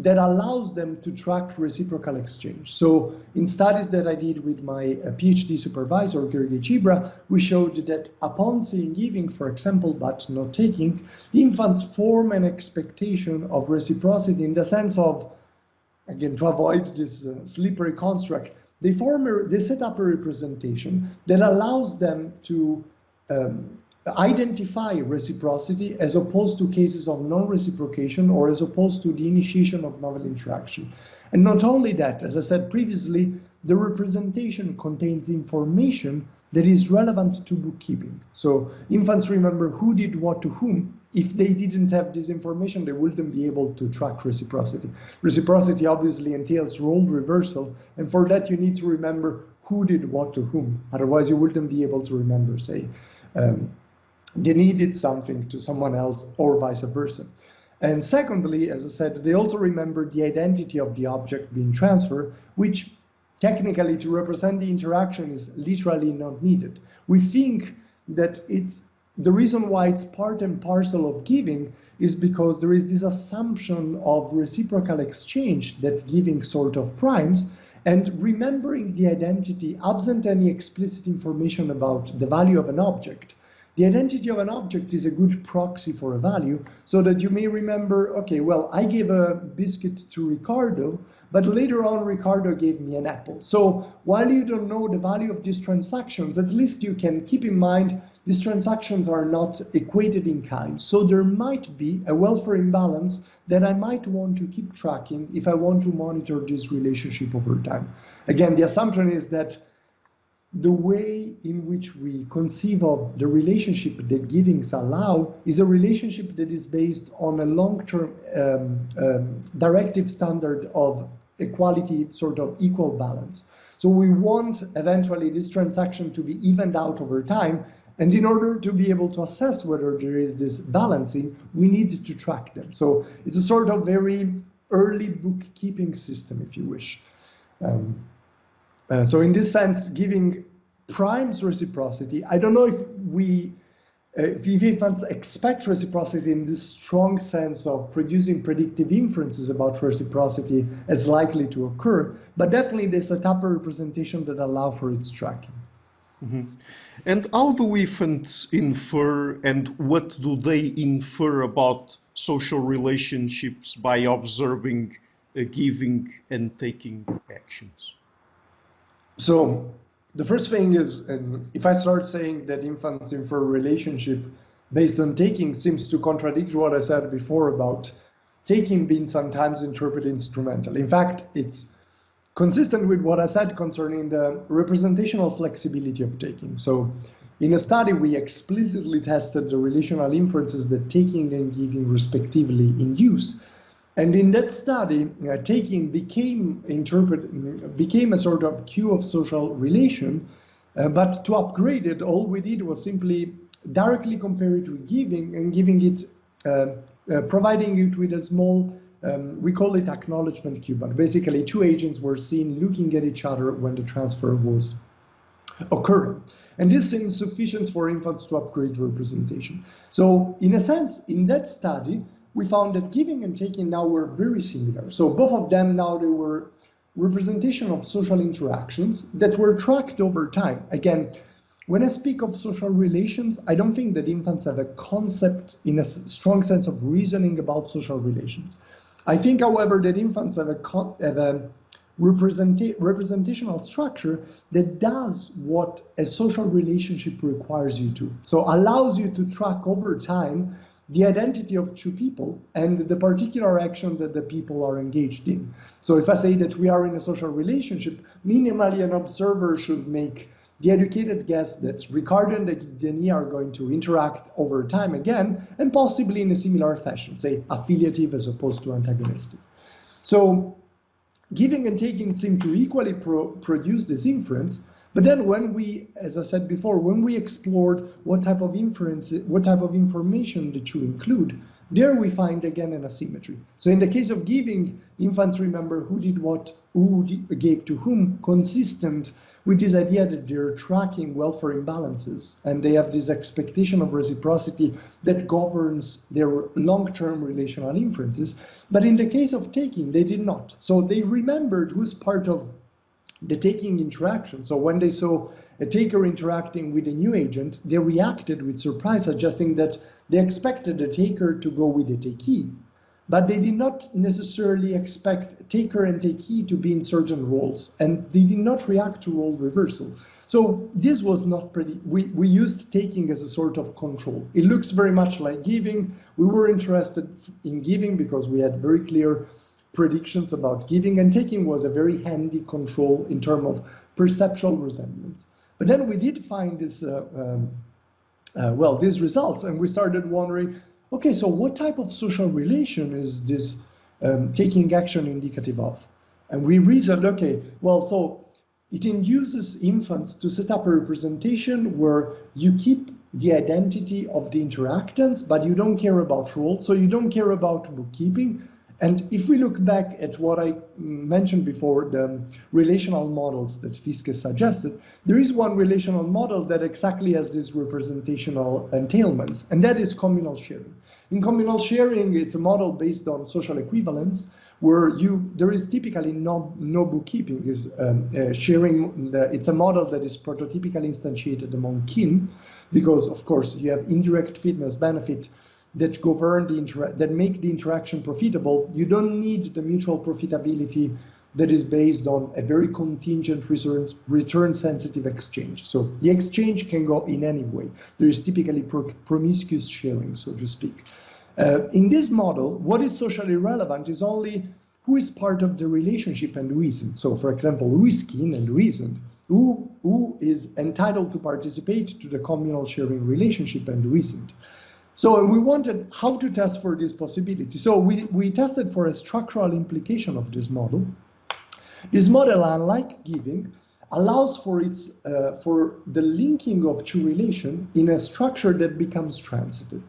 allows them to track reciprocal exchange. So in studies that I did with my PhD supervisor, Gergely Chibra, we showed that upon seeing giving, for example, but not taking, infants form an expectation of reciprocity in the sense of, again, to avoid this slippery construct, they set up a representation that allows them to identify reciprocity as opposed to cases of non-reciprocation or as opposed to the initiation of novel interaction. And not only that, as I said previously, the representation contains information that is relevant to bookkeeping. So infants remember who did what to whom. If they didn't have this information, they wouldn't be able to track reciprocity. Reciprocity obviously entails role reversal, and for that you need to remember who did what to whom. Otherwise you wouldn't be able to remember, say, Denis did something to someone else or vice versa. And secondly, as I said, they also remember the identity of the object being transferred, which technically to represent the interaction is literally not needed. We think that it's the reason why it's part and parcel of giving is because there is this assumption of reciprocal exchange that giving sort of primes, and remembering the identity absent any explicit information about the value of an object. The identity of an object is a good proxy for a value, so that you may remember, okay, well, I gave a biscuit to Ricardo, but later on Ricardo gave me an apple. So while you don't know the value of these transactions, at least you can keep in mind these transactions are not equated in kind. So there might be a welfare imbalance that I might want to keep tracking if I want to monitor this relationship over time. Again, the assumption is that the way in which we conceive of the relationship that givings allow is a relationship that is based on a long-term directive standard of equality, sort of equal balance. So we want eventually this transaction to be evened out over time, and in order to be able to assess whether there is this balancing, we need to track them. So it's a sort of very early bookkeeping system, if you wish. So in this sense, giving primes reciprocity. I don't know if infants expect reciprocity in this strong sense of producing predictive inferences about reciprocity as likely to occur, but definitely they set up a representation that allow for its tracking. Mm-hmm. And how do infants infer, and what do they infer about social relationships by observing giving and taking actions? So the first thing is, if I start saying that infants infer relationship based on taking, seems to contradict what I said before about taking being sometimes interpreted instrumental. In fact, it's consistent with what I said concerning the representational flexibility of taking. So in a study, we explicitly tested the relational inferences that taking and giving respectively induce. And in that study, taking became a sort of cue of social relation, but to upgrade it, all we did was simply directly compare it with giving and giving it, providing it with a small, we call it acknowledgement cue, but basically two agents were seen looking at each other when the transfer was occurring. And this seems sufficient for infants to upgrade representation. So in a sense, in that study, we found that giving and taking now were very similar. So both of them now, they were representation of social interactions that were tracked over time. Again, when I speak of social relations, I don't think that infants have a concept in a strong sense of reasoning about social relations. I think, however, that infants have a representational structure that does what a social relationship requires you to. So allows you to track over time the identity of two people and the particular action that the people are engaged in. So if I say that we are in a social relationship, minimally an observer should make the educated guess that Ricardo and Denis are going to interact over time again, and possibly in a similar fashion, say affiliative as opposed to antagonistic. So giving and taking seem to equally produce this inference. But then when we, as I said before, when we explored what type of inference, what type of information the two include, there we find again an asymmetry. So in the case of giving, infants remember who did what, who gave to whom, consistent with this idea that they're tracking welfare imbalances and they have this expectation of reciprocity that governs their long-term relational inferences. But in the case of taking, they did not. So they remembered who's part of the taking interaction. So when they saw a taker interacting with a new agent, they reacted with surprise, suggesting that they expected the taker to go with the takee. But they did not necessarily expect taker and takee to be in certain roles, and they did not react to role reversal. So this was not pretty, we used taking as a sort of control. It looks very much like giving. We were interested in giving because we had very clear predictions about giving, and taking was a very handy control in terms of perceptual resemblance. But then we did find this, these results, and we started wondering, okay, so what type of social relation is this taking action indicative of? And we reasoned, okay, well, so it induces infants to set up a representation where you keep the identity of the interactants, but you don't care about roles, so you don't care about bookkeeping. And if we look back at what I mentioned before, the relational models that Fiske suggested, there is one relational model that exactly has this representational entailments, and that is communal sharing. In communal sharing, it's a model based on social equivalence, where there is typically no bookkeeping. It's a model that is prototypically instantiated among kin, because of course you have indirect fitness benefit that govern that make the interaction profitable. You don't need the mutual profitability that is based on a very contingent return sensitive exchange. So the exchange can go in any way. There is typically promiscuous sharing, so to speak. In this model, what is socially relevant is only who is part of the relationship and who isn't. So for example, who is kin and who isn't. Who is entitled to participate to the communal sharing relationship and who isn't. So we wanted how to test for this possibility. So we tested for a structural implication of this model. This model, unlike giving, allows for the linking of two relations in a structure that becomes transitive.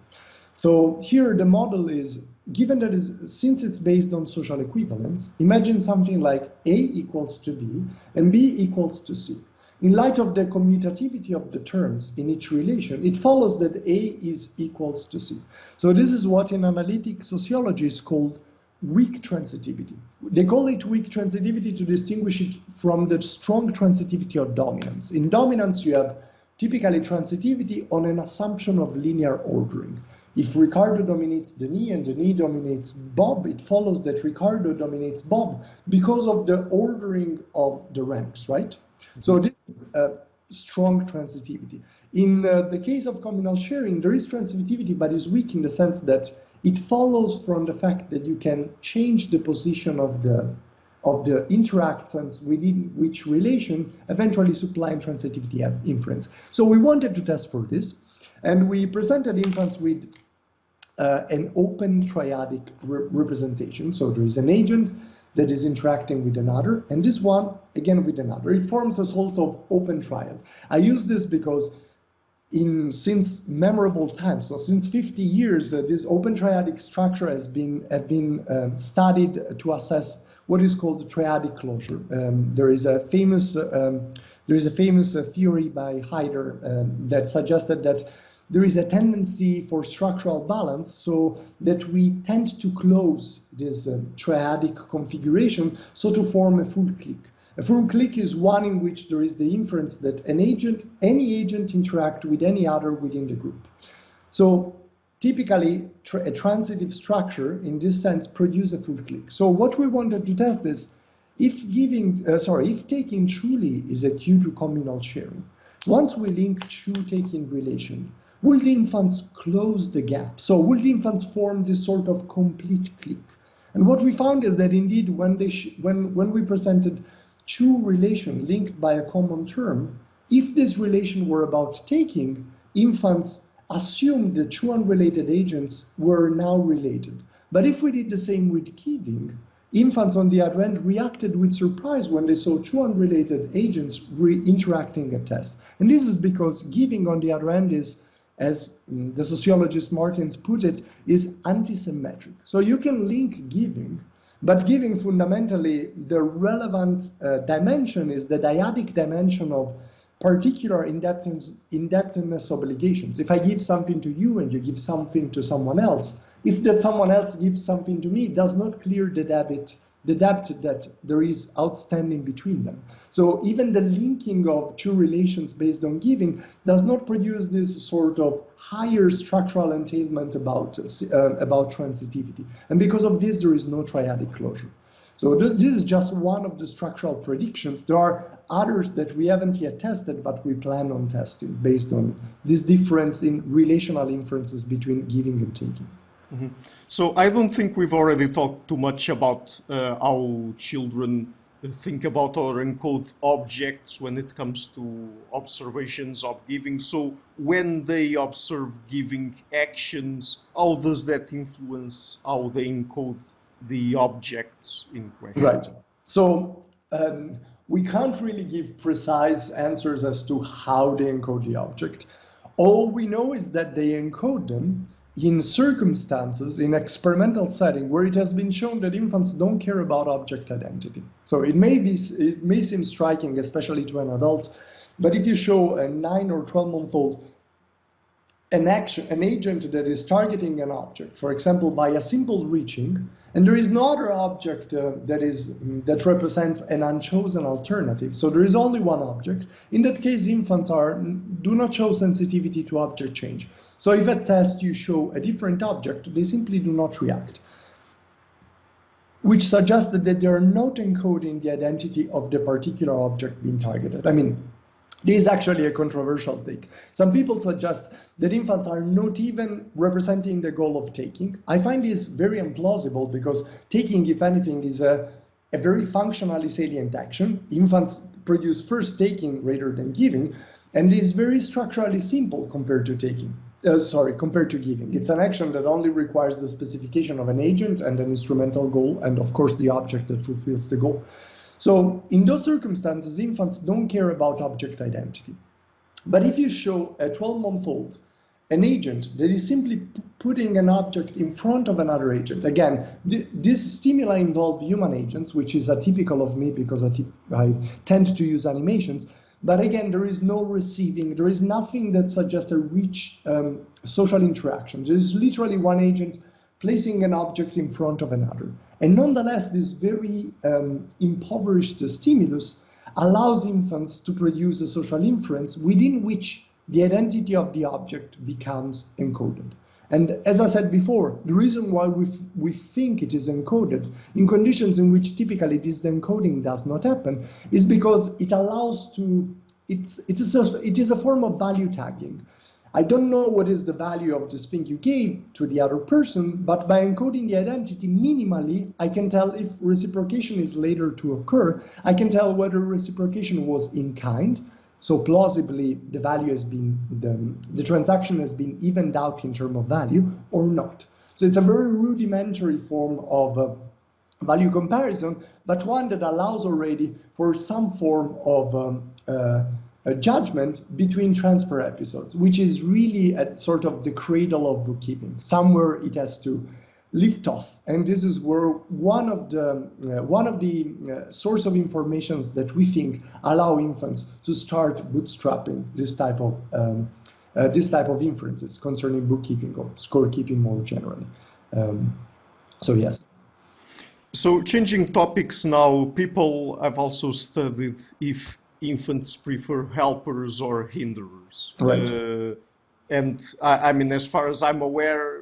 So here the model is, given that since it's based on social equivalence, imagine something like A equals to B and B equals to C. In light of the commutativity of the terms in each relation, it follows that A is equals to C. So this is what in analytic sociology is called weak transitivity. They call it weak transitivity to distinguish it from the strong transitivity of dominance. In dominance, you have typically transitivity on an assumption of linear ordering. If Ricardo dominates Denis and Denis dominates Bob, it follows that Ricardo dominates Bob because of the ordering of the ranks, right? So this is a strong transitivity. In the case of communal sharing, there is transitivity, but is weak in the sense that it follows from the fact that you can change the position of the interactants within which relation, eventually supplying transitivity of inference. So we wanted to test for this, and we presented infants with an open triadic representation. So there is an agent that is interacting with another, and this one, again, with another. It forms a sort of open triad. I use this because since memorable times, so since 50 years, this open triadic structure has been studied to assess what is called triadic closure. There is a famous theory by Heider that suggested that there is a tendency for structural balance, so that we tend to close this triadic configuration, so to form a full clique. A full clique is one in which there is the inference that any agent interact with any other within the group. So typically, a transitive structure in this sense produces a full clique. So what we wanted to test is if taking truly is a due to communal sharing. Once we link true taking relation, will the infants close the gap? So will the infants form this sort of complete clique? And what we found is that indeed when we presented two relations linked by a common term, if this relation were about taking, infants assumed the two unrelated agents were now related. But if we did the same with giving, infants on the other end reacted with surprise when they saw two unrelated agents interacting at test. And this is because giving on the other end is, as the sociologist Martins put it, is antisymmetric. So you can link giving, but giving fundamentally, the relevant dimension is the dyadic dimension of particular indebtedness obligations. If I give something to you and you give something to someone else, if that someone else gives something to me, it does not clear the debt that there is outstanding between them. So even the linking of two relations based on giving does not produce this sort of higher structural entailment about transitivity. And because of this, there is no triadic closure. So this is just one of the structural predictions. There are others that we haven't yet tested, but we plan on testing based on this difference in relational inferences between giving and taking. Mm-hmm. So I don't think we've already talked too much about how children think about or encode objects when it comes to observations of giving. So when they observe giving actions, how does that influence how they encode the objects in question? Right. So we can't really give precise answers as to how they encode the object. All we know is that they encode them in circumstances, in experimental setting, where it has been shown that infants don't care about object identity. So it may seem striking, especially to an adult, but if you show a 9 or 12-month-old an agent that is targeting an object, for example, by a simple reaching, and there is no other object that represents an unchosen alternative. So there is only one object. In that case, infants do not show sensitivity to object change. So if at test you show a different object, they simply do not react, which suggests that they are not encoding the identity of the particular object being targeted. I mean, this is actually a controversial take. Some people suggest that infants are not even representing the goal of taking. I find this very implausible because taking, if anything, is a very functionally salient action. Infants produce first taking rather than giving, and it is very structurally simple compared to taking. Compared to giving. It's an action that only requires the specification of an agent and an instrumental goal, and of course the object that fulfills the goal. So in those circumstances, infants don't care about object identity. But if you show a 12-month-old an agent that is simply putting an object in front of another agent, again, these stimuli involve human agents, which is atypical of me because I tend to use animations. But again, there is no receiving, there is nothing that suggests a rich social interaction. There is literally one agent placing an object in front of another. And nonetheless, this very impoverished stimulus allows infants to produce a social inference within which the identity of the object becomes encoded. And as I said before, the reason why we think it is encoded in conditions in which typically this encoding does not happen is because it allows it is a form of value tagging. I don't know what is the value of this thing you gave to the other person, but by encoding the identity minimally, I can tell if reciprocation is later to occur. I can tell whether reciprocation was in kind. So plausibly, the value has been, the transaction has been evened out in terms of value or not. So it's a very rudimentary form of value comparison, but one that allows already for some form of a judgment between transfer episodes, which is really at sort of the cradle of bookkeeping. Somewhere it has to lift off, and this is where one of the source of informations that we think allow infants to start bootstrapping this type of inferences concerning bookkeeping or scorekeeping more generally. So yes. So changing topics now, people have also studied if infants prefer helpers or hinderers. Right. And I mean, as far as I'm aware,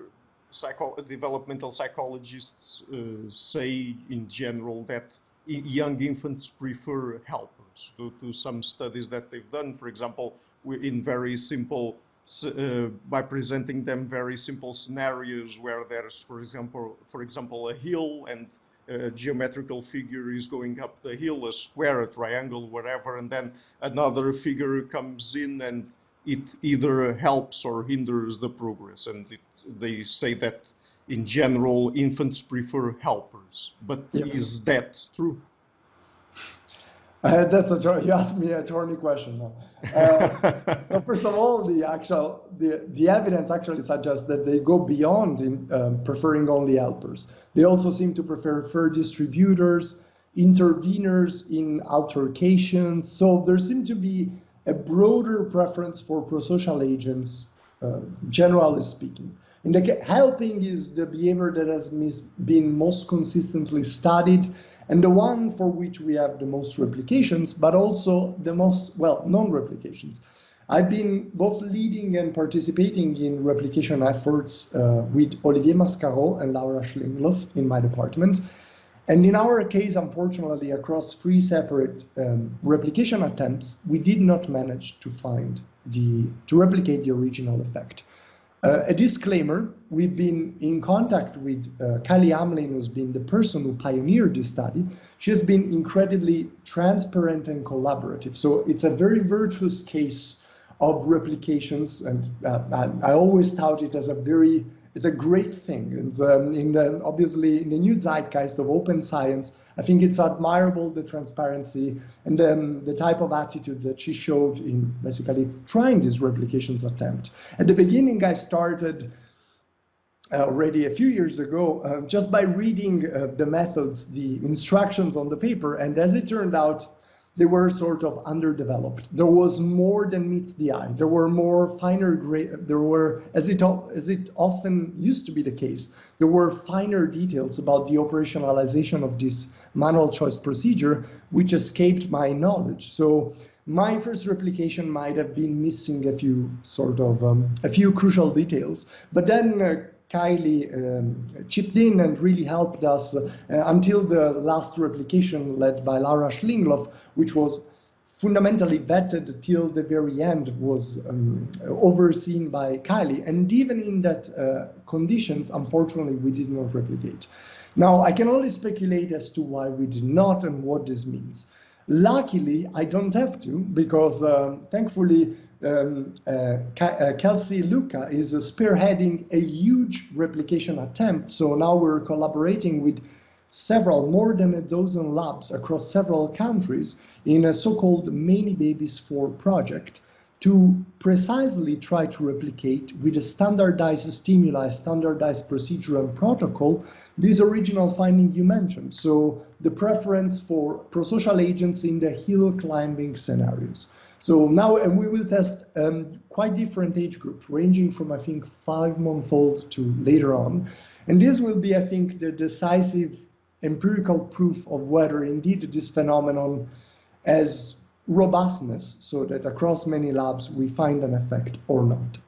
developmental psychologists say in general that young infants prefer helpers due to some studies that they've done. For example, in very simple, by presenting them very simple scenarios where there's, for example, a hill and a geometrical figure is going up the hill, a square, a triangle, whatever, and then another figure comes in and it either helps or hinders the progress. And they say that in general, infants prefer helpers. But yes. Is that true? You asked me a thorny question now. So first of all, the evidence actually suggests that they go beyond preferring only helpers. They also seem to prefer fair distributors, interveners in altercations. So there seems to be a broader preference for prosocial agents, generally speaking. And helping is the behavior that has been most consistently studied and the one for which we have the most replications, but also the most well-known replications. I've been both leading and participating in replication efforts with Olivier Mascarot and Laura Schlingloff in my department. And in our case, unfortunately, across 3 separate replication attempts, we did not manage to replicate the original effect. A disclaimer, we've been in contact with Kylie Hamlin, who's been the person who pioneered this study. She has been incredibly transparent and collaborative. So it's a very virtuous case of replications, and I always tout it as a great thing. It's, obviously, in the new zeitgeist of open science, I think it's admirable, the transparency and the type of attitude that she showed in basically trying this replications attempt. At the beginning, I started already a few years ago just by reading the methods, the instructions on the paper, and as it turned out, they were sort of underdeveloped. There was more than meets the eye. There were more finer there were, as it often used to be the case, there were finer details about the operationalization of this manual choice procedure, which escaped my knowledge. So my first replication might have been missing a few crucial details, but then Kylie chipped in and really helped us until the last replication led by Laura Schlingloff, which was fundamentally vetted till the very end, was overseen by Kylie. And even in that conditions, unfortunately, we did not replicate. Now, I can only speculate as to why we did not and what this means. Luckily, I don't have to, because thankfully, Kelsey Luca is spearheading a huge replication attempt. So now we're collaborating with more than a dozen labs across several countries in a so-called Many Babies 4 project to precisely try to replicate with a standardized stimuli, standardized procedure and protocol, this original finding you mentioned. So the preference for prosocial agents in the hill climbing scenarios. So now, and we will test quite different age groups, ranging from, I think, 5-month-old to later on. And this will be, I think, the decisive empirical proof of whether indeed this phenomenon has robustness, so that across many labs we find an effect or not.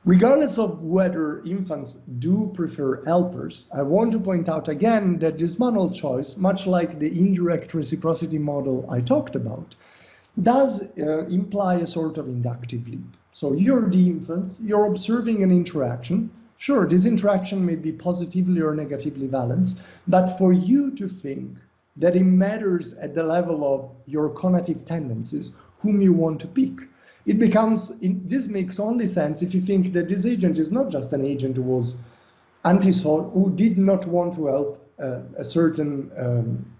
Regardless of whether infants do prefer helpers, I want to point out again that this manual choice, much like the indirect reciprocity model I talked about, does imply a sort of inductive leap. So you're the infants, you're observing an interaction. Sure, this interaction may be positively or negatively balanced, but for you to think that it matters at the level of your cognitive tendencies, whom you want to pick, this makes only sense if you think that this agent is not just an agent who was who did not want to help a certain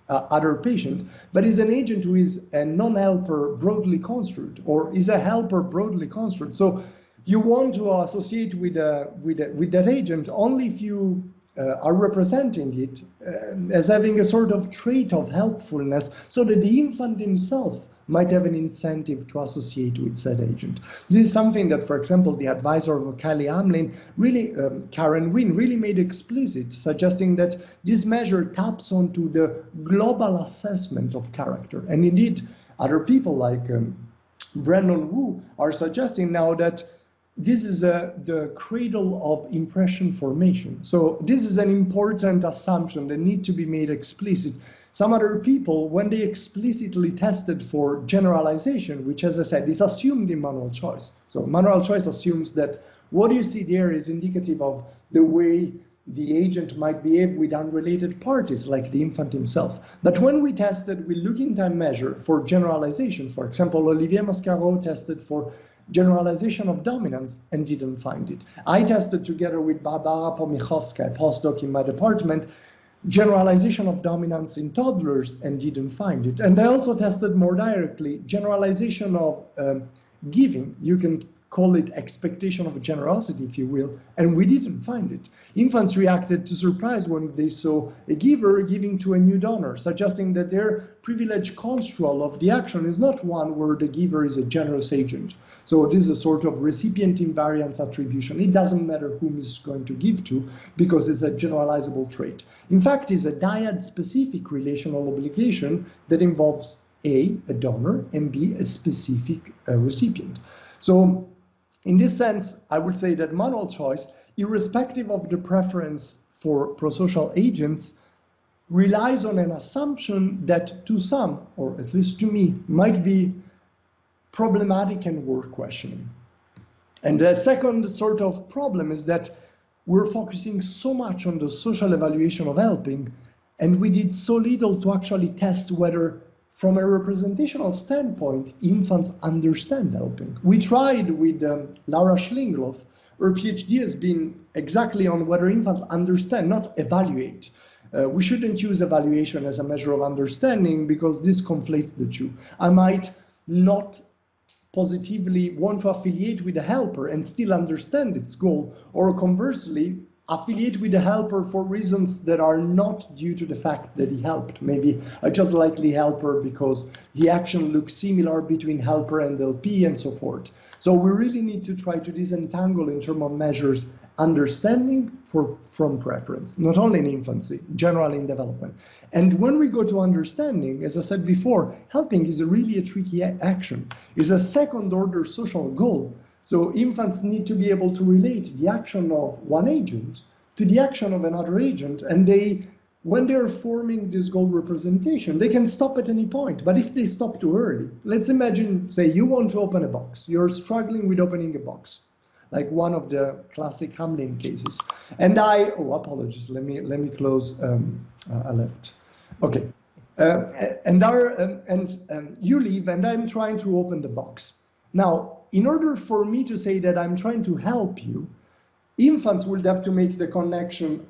other patient, but is an agent who is a non-helper broadly construed, or is a helper broadly construed. So you want to associate with that agent only if you are representing it as having a sort of trait of helpfulness, so that the infant himself might have an incentive to associate with said agent. This is something that, for example, the advisor of Kylie Hamlin, really, Karen Wynn, really made explicit, suggesting that this measure taps onto the global assessment of character. And indeed, other people like Brandon Wu are suggesting now that this is the cradle of impression formation. So this is an important assumption that needs to be made explicit. Some other people, when they explicitly tested for generalization, which, as I said, is assumed in manual choice. So manual choice assumes that what you see there is indicative of the way the agent might behave with unrelated parties, like the infant himself. But when we tested with looking time measure for generalization, for example, Olivier Mascaro tested for generalization of dominance and didn't find it. I tested together with Barbara Pomichovska, a postdoc in my department, generalization of dominance in toddlers and didn't find it. And I also tested more directly generalization of giving. You can call it expectation of generosity, if you will, and we didn't find it. Infants reacted to surprise when they saw a giver giving to a new donor, suggesting that their privileged construal of the action is not one where the giver is a generous agent. So this is a sort of recipient invariance attribution. It doesn't matter whom is going to give to, because it's a generalizable trait. In fact, it's a dyad-specific relational obligation that involves A, a donor, and B, a specific recipient. So in this sense, I would say that manual choice, irrespective of the preference for prosocial agents, relies on an assumption that to some, or at least to me, might be problematic and worth questioning. And the second sort of problem is that we're focusing so much on the social evaluation of helping, and we did so little to actually test whether, from a representational standpoint, infants understand helping. We tried with Laura Schlingloff. Her PhD has been exactly on whether infants understand, not evaluate. We shouldn't use evaluation as a measure of understanding because this conflates the two. I might not positively want to affiliate with a helper and still understand its goal, or conversely, affiliate with the helper for reasons that are not due to the fact that he helped. Maybe I just like the helper because the action looks similar between helper and LP and so forth. So we really need to try to disentangle in terms of measures understanding from preference, not only in infancy, generally in development. And when we go to understanding, as I said before, helping is really a tricky action. It's a second order social goal. So infants need to be able to relate the action of one agent to the action of another agent, and when they're forming this goal representation, they can stop at any point. But if they stop too early, let's imagine, say you want to open a box, you're struggling with opening a box, like one of the classic Hamlin cases. And apologies, let me close, I left. Okay, you leave and I'm trying to open the box. Now, in order for me to say that I'm trying to help you, infants will have to make the connection,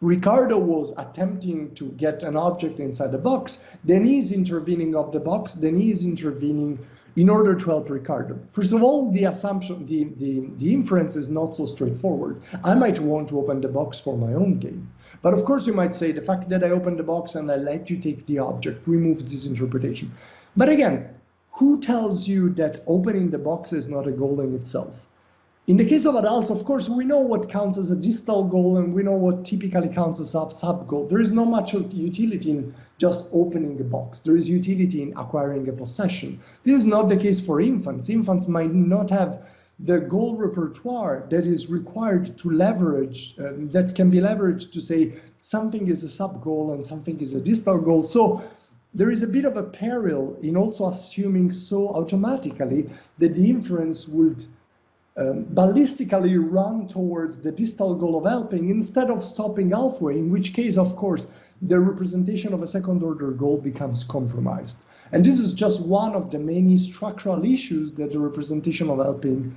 Ricardo was attempting to get an object inside the box, Denis intervening of the box, Denis intervening in order to help Ricardo. First of all, the assumption, the inference is not so straightforward. I might want to open the box for my own gain. But of course you might say the fact that I opened the box and I let you take the object removes this interpretation. But again, who tells you that opening the box is not a goal in itself? In the case of adults, of course, we know what counts as a distal goal and we know what typically counts as a sub-goal. There is not much utility in just opening a box. There is utility in acquiring a possession. This is not the case for infants. Infants might not have the goal repertoire that is required to leverage, that can be leveraged to say something is a sub-goal and something is a distal goal. So there is a bit of a peril in also assuming so automatically that the inference would ballistically run towards the distal goal of helping instead of stopping halfway, in which case, of course, the representation of a second order goal becomes compromised. And this is just one of the many structural issues that the representation of helping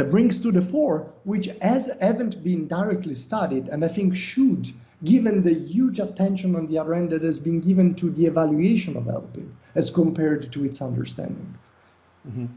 brings to the fore, which haven't been directly studied, and I think should, given the huge attention on the other end that has been given to the evaluation of helping as compared to its understanding. Mm-hmm.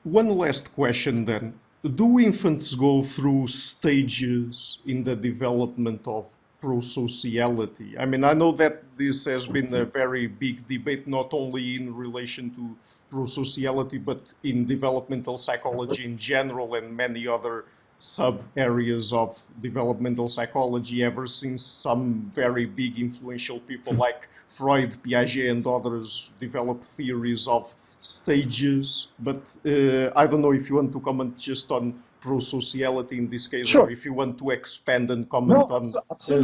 One last question then. Do infants go through stages in the development of prosociality? I mean, I know that this has been a very big debate, not only in relation to prosociality, but in developmental psychology in general and many other sub-areas of developmental psychology ever since some very big influential people like Freud, Piaget, and others developed theories of stages, but I don't know if you want to comment just on prosociality in this case, sure, or if you want to expand and comment on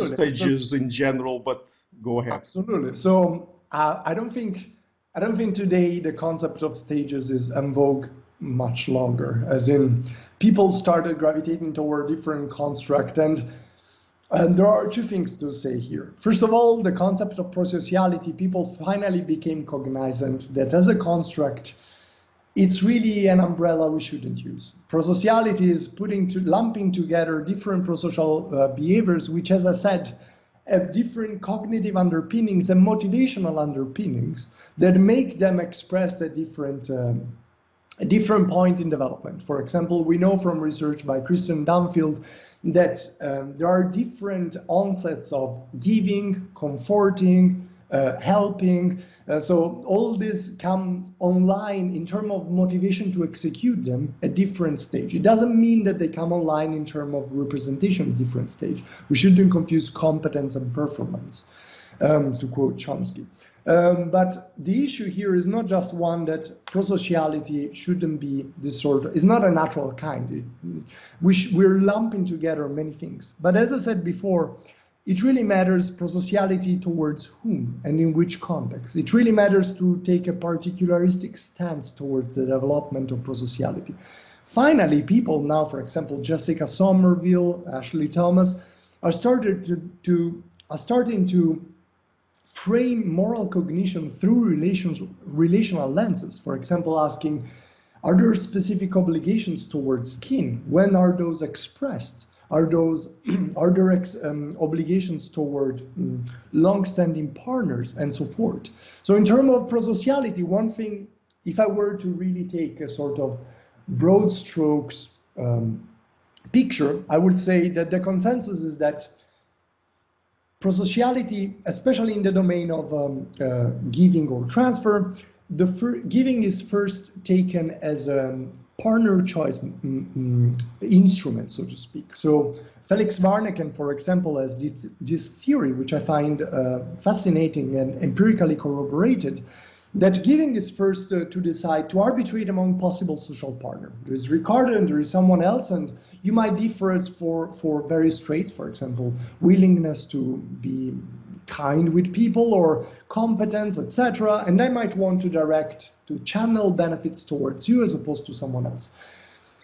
stages in general, but go ahead. Absolutely. So I don't think today the concept of stages is en vogue much longer, as in people started gravitating toward different construct, and there are two things to say here. First of all, the concept of prosociality, people finally became cognizant that as a construct, it's really an umbrella we shouldn't use. Prosociality is lumping together different prosocial behaviors, which, as I said, have different cognitive underpinnings and motivational underpinnings that make them expressed at a different point in development. For example, we know from research by Christian Dunfield that there are different onsets of giving, comforting, helping. So all this come online in terms of motivation to execute them at different stage. It doesn't mean that they come online in terms of representation at different stage. We shouldn't confuse competence and performance, to quote Chomsky. But the issue here is not just one that prosociality shouldn't be this sort of, it's not a natural kind. We're lumping together many things. But as I said before, it really matters prosociality towards whom and in which context. It really matters to take a particularistic stance towards the development of prosociality. Finally, people now, for example, Jessica Somerville, Ashley Thomas, are starting to frame moral cognition through relational lenses. For example, asking, are there specific obligations towards kin? When are those expressed? Are there obligations toward long-standing partners and so forth? So in terms of prosociality, one thing, if I were to really take a sort of broad strokes picture, I would say that the consensus is that prosociality, especially in the domain of giving or transfer, giving is first taken as a partner choice instrument, so to speak. So Felix Warneken, for example, has this theory, which I find fascinating and empirically corroborated, that giving is first to decide to arbitrate among possible social partners. There is Ricardo and there is someone else, and you might differ as for various traits, for example, willingness to be kind with people or competence, etc. And I might want to channel benefits towards you as opposed to someone else.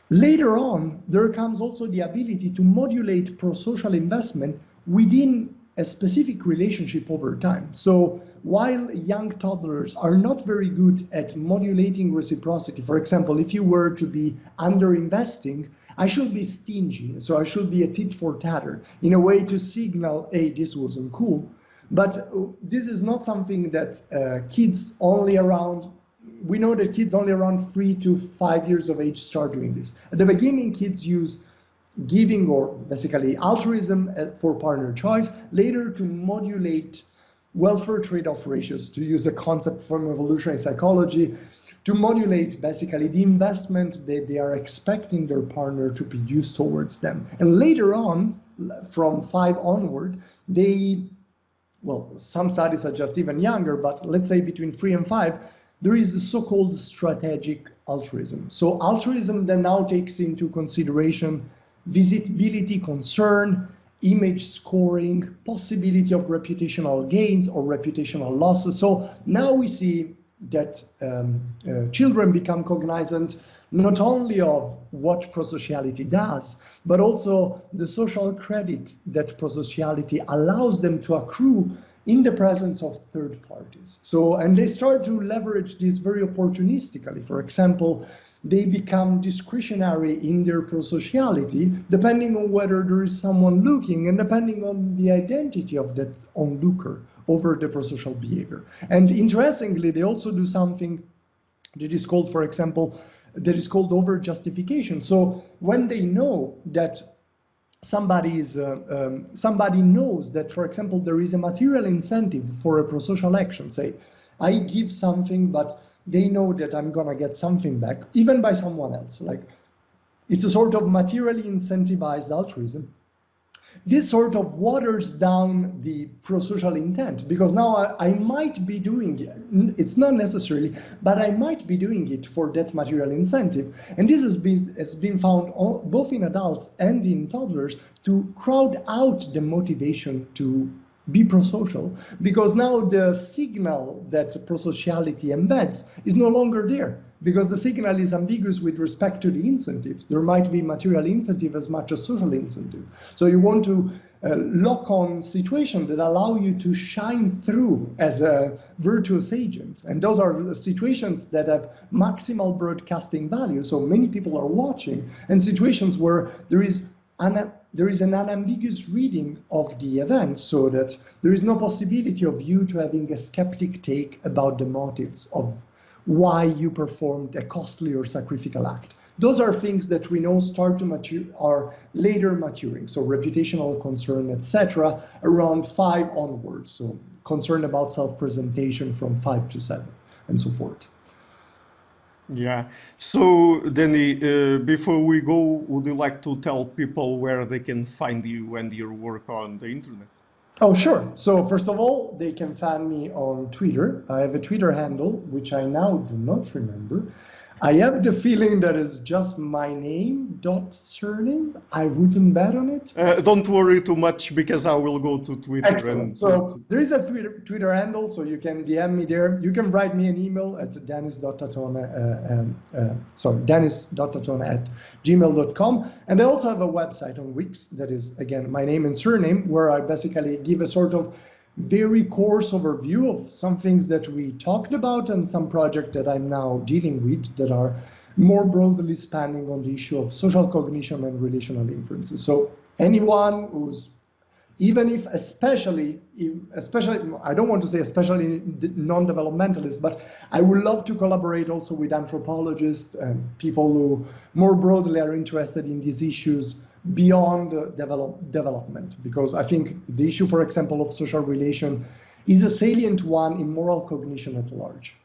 Later on, there comes also the ability to modulate prosocial investment within a specific relationship over time. So while young toddlers are not very good at modulating reciprocity, for example, if you were to be underinvesting, I should be stingy, so I should be a tit for tatter in a way to signal, hey, this wasn't cool. But this is not something that kids only around, we know that kids only around 3 to 5 years of age start doing this. At the beginning, kids use giving or basically altruism for partner choice, later to modulate welfare trade-off ratios, to use a concept from evolutionary psychology, to modulate basically the investment that they are expecting their partner to produce towards them. And later on, from 5 onward, some studies are just even younger, but let's say between 3 and 5, there is a so-called strategic altruism. So altruism then now takes into consideration visibility concern, image scoring, possibility of reputational gains or reputational losses. So now we see that children become cognizant not only of what prosociality does, but also the social credit that prosociality allows them to accrue in the presence of third parties. So, and they start to leverage this very opportunistically. For example, they become discretionary in their prosociality, depending on whether there is someone looking and depending on the identity of that onlooker over the prosocial behavior. And interestingly, they also do something that is called, for example, that is called over-justification. So when they know that somebody knows that, for example, there is a material incentive for a prosocial action, say, I give something, but they know that I'm gonna get something back, even by someone else. Like, it's a sort of materially incentivized altruism. This sort of waters down the prosocial intent, because now I might be doing it. It's not necessarily, but I might be doing it for that material incentive. And this has been found both in adults and in toddlers to crowd out the motivation to be prosocial, because now the signal that prosociality embeds is no longer there, because the signal is ambiguous with respect to the incentives. There might be material incentive as much as social incentive. So you want to lock on situations that allow you to shine through as a virtuous agent. And those are situations that have maximal broadcasting value. So many people are watching, and situations where there is an unambiguous reading of the event, so that there is no possibility of you to having a skeptic take about the motives of why you performed a costly or sacrificial act. Those are things that we know start to mature, are later maturing. So reputational concern, etc., around 5 onwards. So concern about self-presentation from 5 to 7, and so forth. Yeah. So, Denis, before we go, would you like to tell people where they can find you and your work on the internet? Oh, sure. So first of all, they can find me on Twitter. I have a Twitter handle, which I now do not remember. I have the feeling that it's just my name dot surname. I wouldn't bet on it. Don't worry too much because I will go to Twitter. Excellent. So there is a Twitter handle, so you can DM me there. You can write me an email at denis.tatone@gmail.com. And I also have a website on Wix that is, again, my name and surname, where I basically give a sort of very coarse overview of some things that we talked about and some projects that I'm now dealing with that are more broadly spanning on the issue of social cognition and relational inferences. So anyone who's, even if especially, I don't want to say especially non-developmentalists, but I would love to collaborate also with anthropologists and people who more broadly are interested in these issues beyond development, because I think the issue, for example, of social relation is a salient one in moral cognition at large.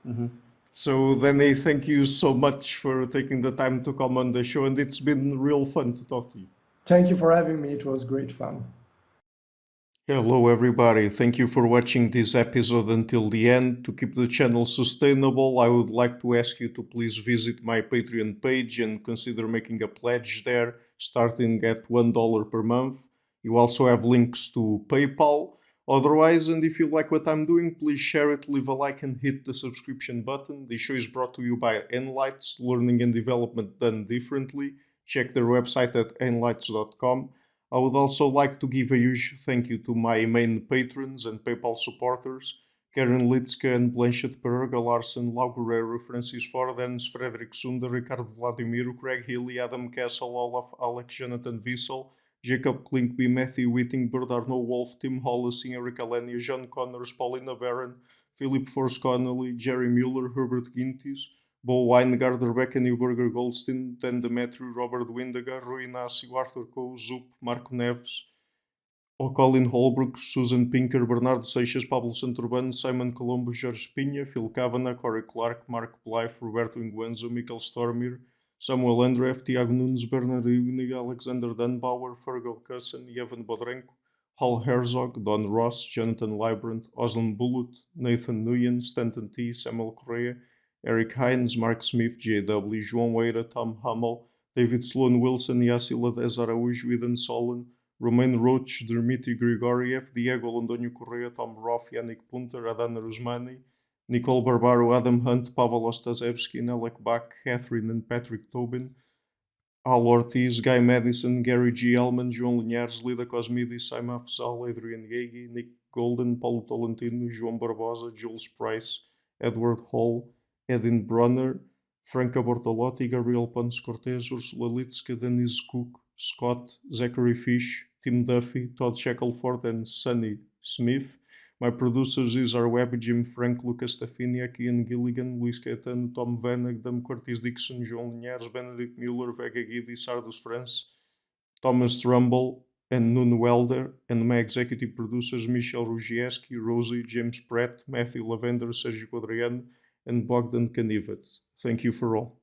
Mm-hmm. So, Danny, thank you so much for taking the time to come on the show, and it's been real fun to talk to you. Thank you for having me. It was great fun. Hello everybody, thank you for watching this episode until the end. To keep the channel sustainable, I would like to ask you to please visit my Patreon page and consider making a pledge there, starting at $1 per month. You also have links to PayPal. Otherwise, and if you like what I'm doing, please share it, leave a like and hit the subscription button. The show is brought to you by Enlights, Learning and Development Done Differently. Check their website at enlights.com. I would also like to give a huge thank you to my main patrons and PayPal supporters, Karen Litska and Blanchett Perga, Larsen, Lau Guerrero, Francis Ford, Hans Frederick Sunder, Ricardo Vladimiro, Craig Healy, Adam Castle, Olaf, Alex, Jonathan Wiesel, Jacob Klinkby, Matthew Whitting, Bert Arno Wolf, Tim Hollis, Eric Alenia, John Connors, Paulina Barron, Philip Force Connolly, Jerry Mueller, Herbert Gintis, Bo Weingard, Rebecca Newberger Goldstein, Dan Demetriou, Robert Windegar, Rui Inácio, Arthur Coe, Zup, Marco Neves, Colin Holbrook, Susan Pinker, Bernardo Seixas, Pablo Santurbano, Simon Colombo, Jorge Pinha, Phil Kavanagh, Corey Clark, Mark Blythe, Roberto Inguenzo, Michael Stormir, Samuel Andreev, Tiago Nunes, Bernard Ugnig, Alexander Dunbauer, Fergal Cusson, Evan Bodrenko, Hal Herzog, Don Ross, Jonathan Librand, Oslan Bullitt, Nathan Nguyen, Stanton T, Samuel Correa, Eric Hines, Mark Smith, J.W., João Weira, Tom Hummel, David Sloan Wilson, Yacila Dez Araújo, Eden Solon, Romain Roach, Dmitry Grigoriev, Diego Londonio Correa, Tom Roth, Yannick Punter, Adana Rusmani, Nicole Barbaro, Adam Hunt, Pavel Ostazewski, Alec Bach, Catherine and Patrick Tobin, Al Ortiz, Guy Madison, Gary G. Allman, João Linhares, Lida Cosmidis, Saima Afzal, Adrian Yegi, Nick Golden, Paulo Tolentino, João Barbosa, Jules Price, Edward Hall, Edin Bronner, Franca Bortolotti, Gabriel Ponce Cortez, Ursula Litska, Denise Cook, Scott, Zachary Fish, Tim Duffy, Todd Shackelford, and Sonny Smith. My producers is our web, Jim Frank, Lucas Stafiniak, Ian Gilligan, Luís Caetano, Tom Vanek, Dam Curtis Dixon, João Linhares, Benedict Mueller, Vega Guidi, Sardus France, Thomas Trumbull, and Nuno Welder, and my executive producers Michel Rugieski, Rosie, James Pratt, Matthew Lavender, Sergio Adriano, and Bogdan Kanivat. Thank you for all.